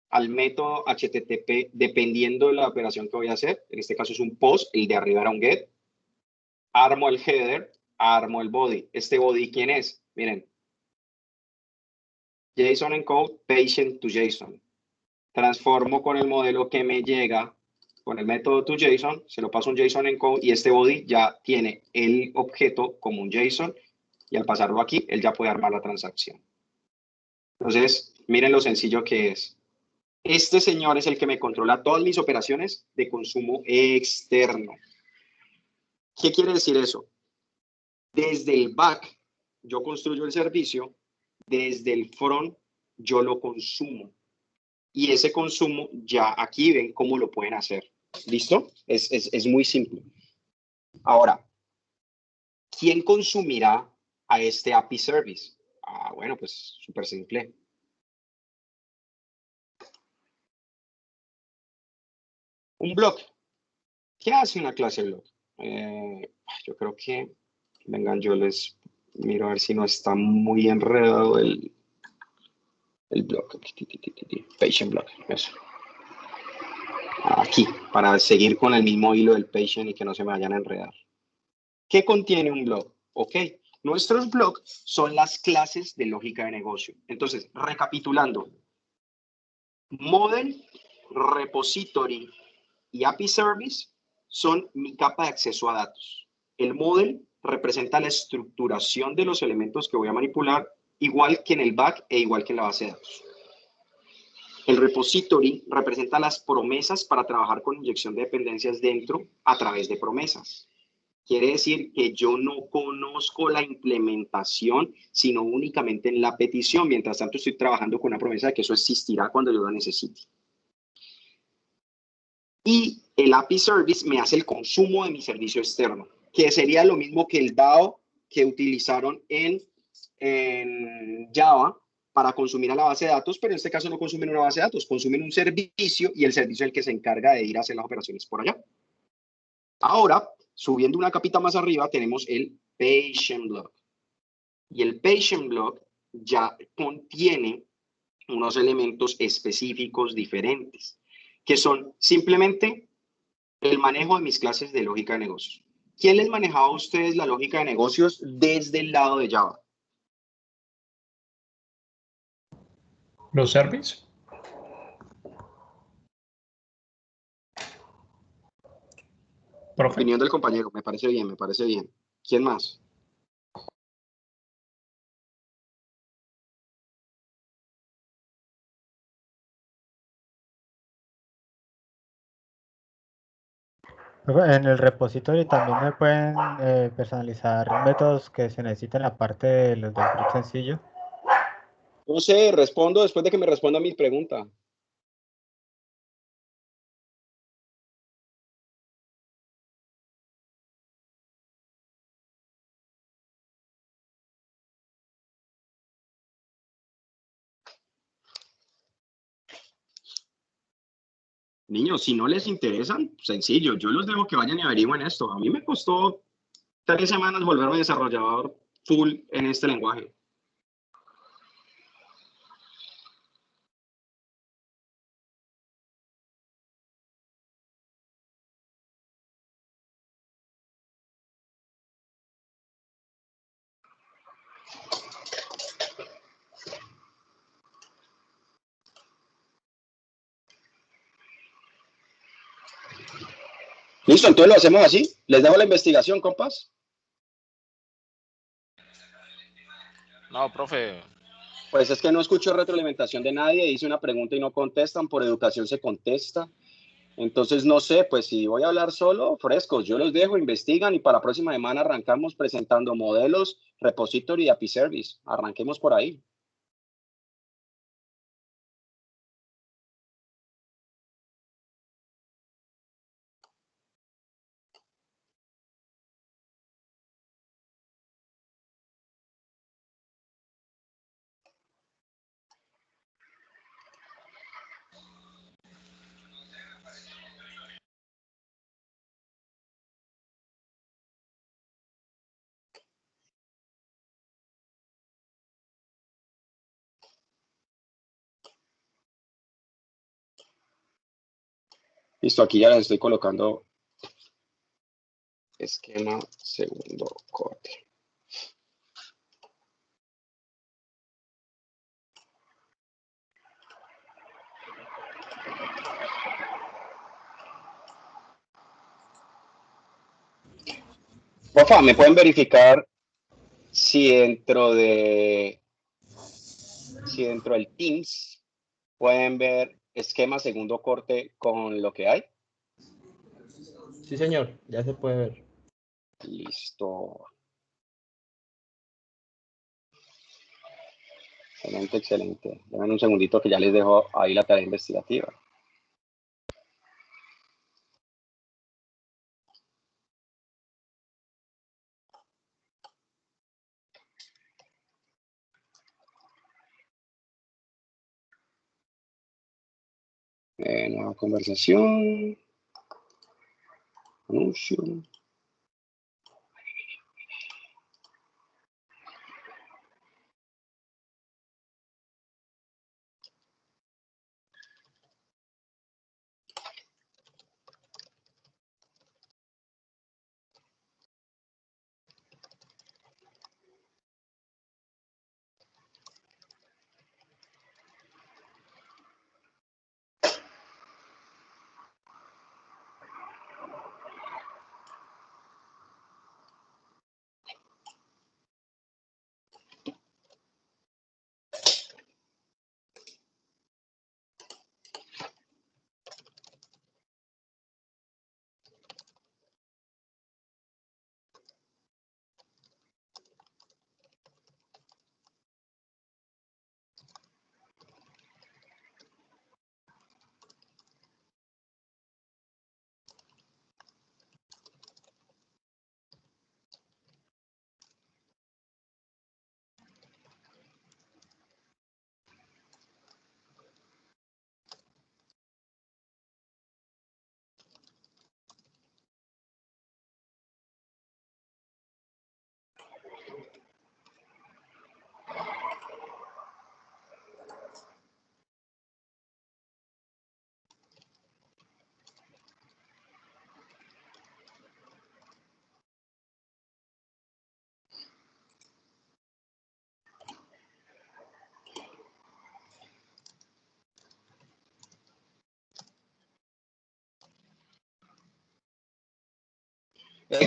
al método HTTP dependiendo de la operación que voy a hacer. En este caso es un post, el de arriba era un get. Armo el header, armo el body. ¿Este body quién es? Miren. JSON encode, patient to JSON. Transformo con el modelo que me llega con el método toJSON, se lo paso un JSON encode y este body ya tiene el objeto como un JSON y al pasarlo aquí, él ya puede armar la transacción. Entonces, miren lo sencillo que es. Este señor es el que me controla todas mis operaciones de consumo externo. ¿Qué quiere decir eso? Desde el back, yo construyo el servicio, desde el front, yo lo consumo. Y ese consumo, ya aquí ven cómo lo pueden hacer. ¿Listo? Es muy simple. Ahora, ¿quién consumirá a este API Service? Ah, bueno, pues súper simple. Un blog. ¿Qué hace una clase blog? Yo creo que, vengan, yo les miro a ver si no está muy enredado el blog. Patient blog, eso. Aquí, para seguir con el mismo hilo del patient y que no se me vayan a enredar. ¿Qué contiene un blog? Ok, nuestros blogs son las clases de lógica de negocio. Entonces, recapitulando. Model, repository y API Service son mi capa de acceso a datos. El model representa la estructuración de los elementos que voy a manipular, igual que en el back e igual que en la base de datos. El repository representa las promesas para trabajar con inyección de dependencias dentro a través de promesas. Quiere decir que yo no conozco la implementación, sino únicamente en la petición. Mientras tanto, estoy trabajando con una promesa de que eso existirá cuando yo lo necesite. Y el API Service me hace el consumo de mi servicio externo, que sería lo mismo que el DAO que utilizaron en Java para consumir a la base de datos, pero en este caso no consumen una base de datos, consumen un servicio y el servicio es el que se encarga de ir a hacer las operaciones por allá. Ahora, subiendo una capita más arriba, tenemos el patient block. Y el patient block ya contiene unos elementos específicos diferentes, que son simplemente el manejo de mis clases de lógica de negocios. ¿Quién les manejaba a ustedes la lógica de negocios desde el lado de Java? Los service. Profe. Opinión del compañero, me parece bien, me parece bien. ¿Quién más? En el repositorio también me pueden personalizar métodos que se necesiten en la parte de los del script sencillo. No sé, respondo después de que me responda mi pregunta. Niños, si no les interesan, sencillo, yo los dejo que vayan y averigüen esto. A mí me costó 3 semanas volverme desarrollador full en este lenguaje. Listo, entonces lo hacemos así. Les dejo la investigación, compas. No, profe. Pues es que no escucho retroalimentación de nadie. Hice una pregunta y no contestan. Por educación se contesta. Entonces, no sé, pues si voy a hablar solo, frescos, yo los dejo, investigan y para la próxima semana arrancamos presentando modelos, repository y API Service. Arranquemos por ahí. Listo, aquí ya les estoy colocando esquema segundo corte. Porfa, ¿me pueden verificar si dentro del Teams pueden ver esquema segundo corte con lo que hay? Sí, señor, ya se puede ver. Listo. Excelente, excelente. Denme un segundito que ya les dejo ahí la tarea investigativa. Nueva conversación. Anuncio.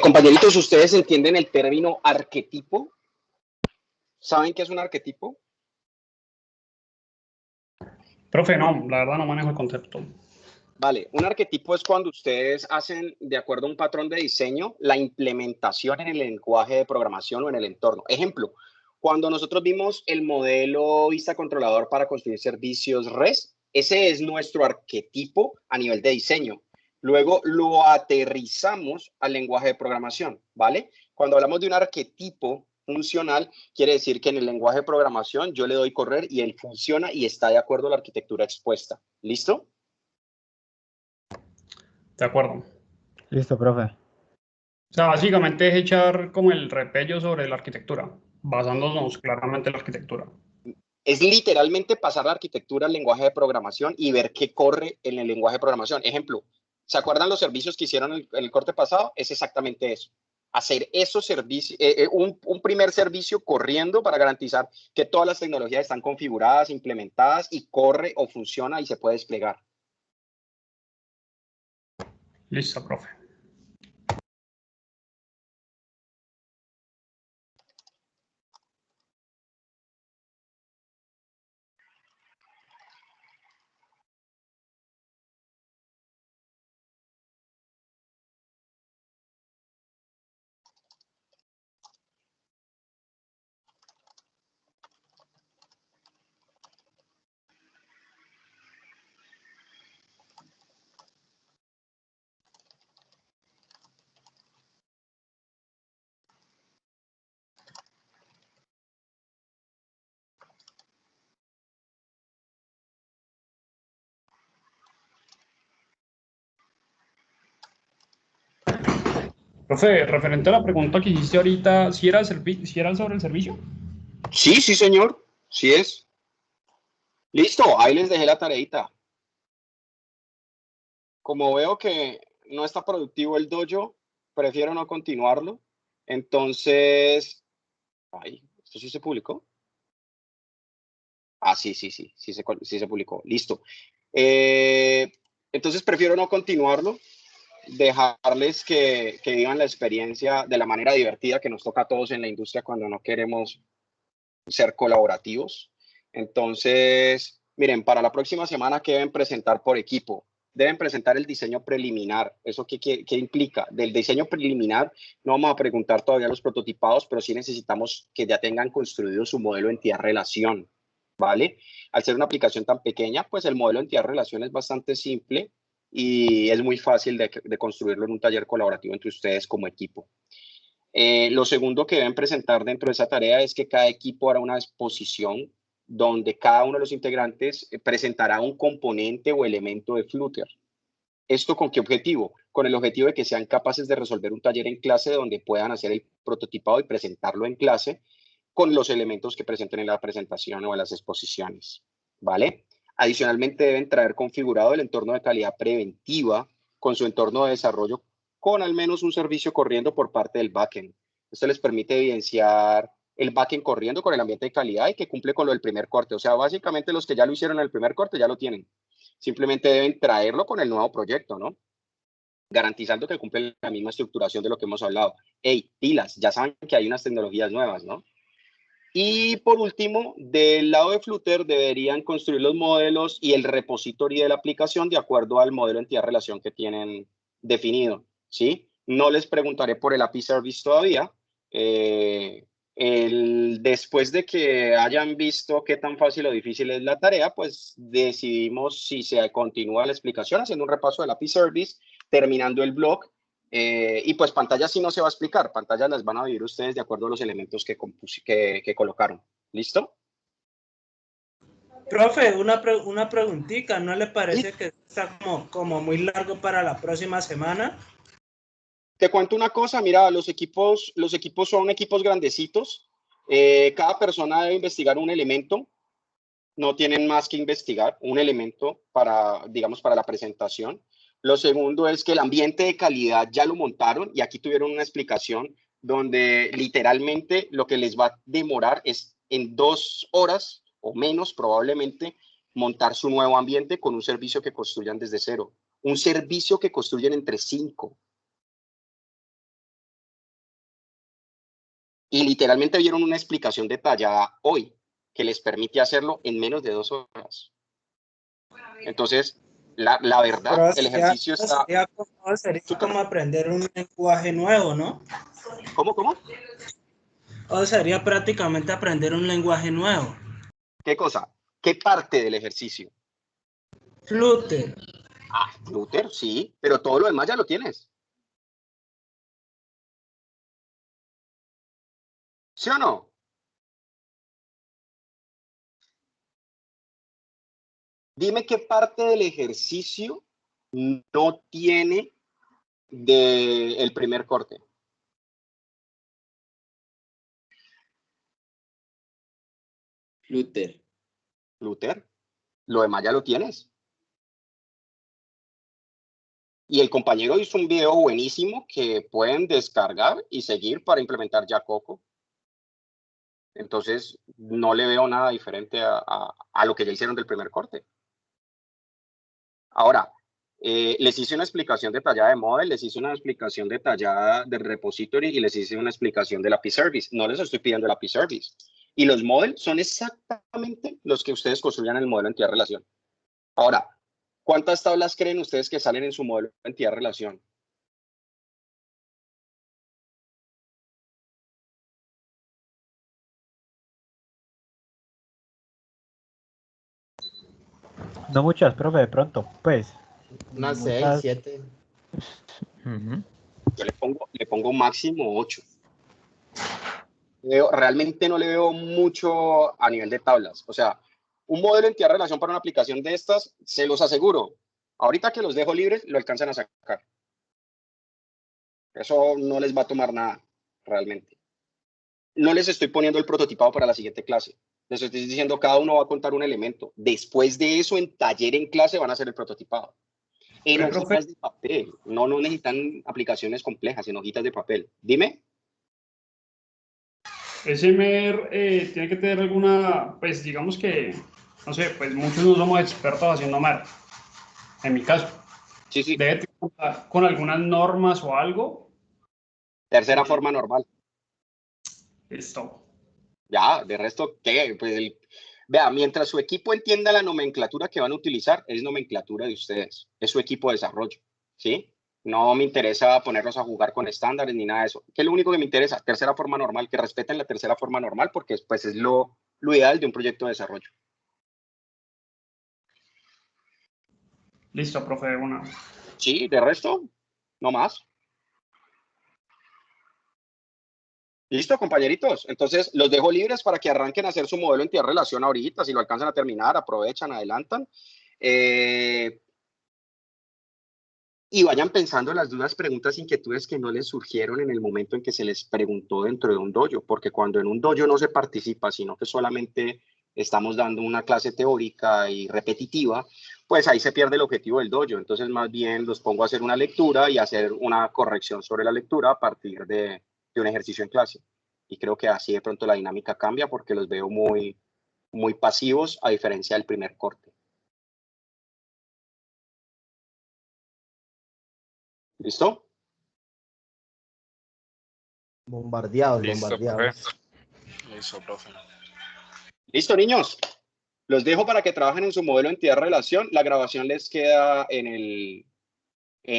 Compañeritos, ¿ustedes entienden el término arquetipo? ¿Saben qué es un arquetipo? Profe, no, la verdad no manejo el concepto. Vale, un arquetipo es cuando ustedes hacen, de acuerdo a un patrón de diseño, la implementación en el lenguaje de programación o en el entorno. Ejemplo, cuando nosotros vimos el modelo vista controlador para construir servicios REST, ese es nuestro arquetipo a nivel de diseño. Luego lo aterrizamos al lenguaje de programación, ¿vale? Cuando hablamos de un arquetipo funcional, quiere decir que en el lenguaje de programación yo le doy correr y él funciona y está de acuerdo a la arquitectura expuesta. ¿Listo? De acuerdo. Listo, profe. O sea, básicamente es echar como el repello sobre la arquitectura, basándonos claramente en la arquitectura. Es literalmente pasar la arquitectura al lenguaje de programación y ver qué corre en el lenguaje de programación. Ejemplo, ¿se acuerdan los servicios que hicieron en el corte pasado? Es exactamente eso. Hacer esos servicios, un primer servicio corriendo para garantizar que todas las tecnologías están configuradas, implementadas y corre o funciona y se puede desplegar. Listo, profe. Profe, referente a la pregunta que hiciste ahorita, ¿si era, si era sobre el servicio? Sí, sí, señor. Sí es. Listo, ahí les dejé la tareita. Como veo que no está productivo el dojo, prefiero no continuarlo. Entonces, ay, ¿esto sí se publicó? Ah, sí se publicó. Listo. Entonces prefiero no continuarlo, dejarles que vivan la experiencia de la manera divertida que nos toca a todos en la industria cuando no queremos ser colaborativos. Entonces, miren, para la próxima semana, ¿qué deben presentar por equipo? Deben presentar el diseño preliminar. ¿Eso qué implica? Del diseño preliminar no vamos a preguntar todavía los prototipados, pero sí necesitamos que ya tengan construido su modelo entidad-relación, ¿vale? Al ser una aplicación tan pequeña, pues el modelo entidad-relación es bastante simple y es muy fácil de construirlo en un taller colaborativo entre ustedes como equipo. Lo segundo que deben presentar dentro de esa tarea es que cada equipo hará una exposición donde cada uno de los integrantes presentará un componente o elemento de Flutter. ¿Esto con qué objetivo? Con el objetivo de que sean capaces de resolver un taller en clase donde puedan hacer el prototipado y presentarlo en clase con los elementos que presenten en la presentación o en las exposiciones, ¿vale? Adicionalmente deben traer configurado el entorno de calidad preventiva con su entorno de desarrollo con al menos un servicio corriendo por parte del backend. Esto les permite evidenciar el backend corriendo con el ambiente de calidad y que cumple con lo del primer corte. O sea, básicamente los que ya lo hicieron en el primer corte ya lo tienen. Simplemente deben traerlo con el nuevo proyecto, ¿no? Garantizando que cumple la misma estructuración de lo que hemos hablado. Hey, pilas, ya saben que hay unas tecnologías nuevas, ¿no? Y por último, del lado de Flutter deberían construir los modelos y el repositorio de la aplicación de acuerdo al modelo entidad-relación que tienen definido, ¿sí? No les preguntaré por el API Service todavía. Después de que hayan visto qué tan fácil o difícil es la tarea, pues decidimos si se continúa la explicación haciendo un repaso del API Service, terminando el blog. Y pues pantallas sí no se va a explicar, pantallas las van a vivir ustedes de acuerdo a los elementos que colocaron. ¿Listo? Profe, una preguntita, ¿no le parece que está como muy largo para la próxima semana? Te cuento una cosa, mira, los equipos son equipos grandecitos, cada persona debe investigar un elemento, no tienen más que investigar un elemento para, digamos, para la presentación. Lo segundo es que el ambiente de calidad ya lo montaron y aquí tuvieron una explicación donde literalmente lo que les va a demorar es en 2 horas o menos probablemente montar su nuevo ambiente con un servicio que construyan desde cero. Un servicio que construyen entre 5. Y literalmente vieron una explicación detallada hoy que les permite hacerlo en menos de 2 horas. Entonces, la verdad, Pero el ejercicio está... sería como aprender un lenguaje nuevo, ¿no? ¿Cómo? O sería prácticamente aprender un lenguaje nuevo. ¿Qué cosa? ¿Qué parte del ejercicio? Flutter. Ah, Flutter, sí, pero todo lo demás ya lo tienes. ¿Sí o no? Dime qué parte del ejercicio no tiene del primer corte. Flutter. Flutter. Lo demás ya lo tienes. Y el compañero hizo un video buenísimo que pueden descargar y seguir para implementar ya Coco. Entonces, no le veo nada diferente a lo que ya hicieron del primer corte. Ahora, les hice una explicación detallada de model, les hice una explicación detallada del repository y les hice una explicación del API Service. No les estoy pidiendo el API Service. Y los models son exactamente los que ustedes construyan en el modelo de entidad-relación. Ahora, ¿cuántas tablas creen ustedes que salen en su modelo de entidad-relación? No muchas, profe, de pronto, pues. Unas muchas- 6, 7. Ujú. Yo le pongo máximo 8. Realmente no le veo mucho a nivel de tablas. O sea, un modelo de entidad-relación para una aplicación de estas, se los aseguro. Ahorita que los dejo libres, lo alcanzan a sacar. Eso no les va a tomar nada, realmente. No les estoy poniendo el prototipado para la siguiente clase. Les estoy diciendo, cada uno va a contar un elemento. Después de eso, en taller, en clase, van a hacer el prototipado. En hojitas de papel. No necesitan aplicaciones complejas, en hojitas de papel. Dime. Ese MER tiene que tener alguna, pues digamos que, no sé, pues muchos no somos expertos haciendo MER. En mi caso. Sí. Debe contar con algunas normas o algo. Tercera forma normal. Listo. Ya, de resto, ¿qué? Pues vea, mientras su equipo entienda la nomenclatura que van a utilizar, es nomenclatura de ustedes. Es su equipo de desarrollo, ¿sí? No me interesa ponerlos a jugar con estándares ni nada de eso. ¿Qué es lo único que me interesa? Tercera forma normal, que respeten la tercera forma normal, porque pues, es lo ideal de un proyecto de desarrollo. Listo, profe, una. Sí, de resto, no más. Listo, compañeritos. Entonces, los dejo libres para que arranquen a hacer su modelo en entidad-relación ahorita. Si lo alcanzan a terminar, aprovechan, adelantan. Y vayan pensando las dudas, preguntas, inquietudes que no les surgieron en el momento en que se les preguntó dentro de un dojo, porque cuando en un dojo no se participa, sino que solamente estamos dando una clase teórica y repetitiva, pues ahí se pierde el objetivo del dojo. Entonces, más bien los pongo a hacer una lectura y hacer una corrección sobre la lectura a partir de un ejercicio en clase. Y creo que así de pronto la dinámica cambia porque los veo muy pasivos a diferencia del primer corte. ¿Listo? Bombardeados. Listo, profe. Listo, niños. Los dejo para que trabajen en su modelo de entidad-relación. La grabación les queda en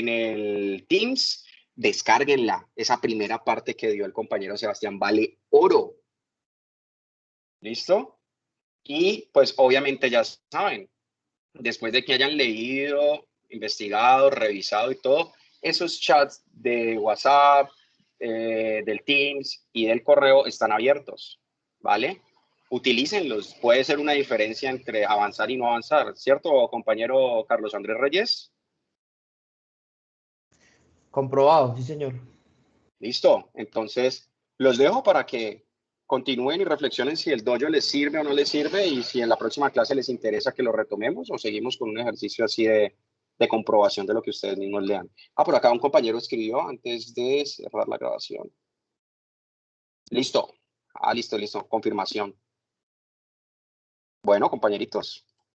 el Teams. Descárguenla. Esa primera parte que dio el compañero Sebastián vale oro. ¿Listo? Y pues obviamente ya saben, después de que hayan leído, investigado, revisado y todo, esos chats de WhatsApp, del Teams y del correo están abiertos, ¿vale? Utilícenlos. Puede ser una diferencia entre avanzar y no avanzar, ¿cierto, compañero Carlos Andrés Reyes? Comprobado, sí, señor. Listo. Entonces, los dejo para que continúen y reflexionen si el dojo les sirve o no les sirve y si en la próxima clase les interesa que lo retomemos o seguimos con un ejercicio así de comprobación de lo que ustedes mismos lean. Por acá un compañero escribió antes de cerrar la grabación. Listo. Listo. Confirmación. Bueno, compañeritos,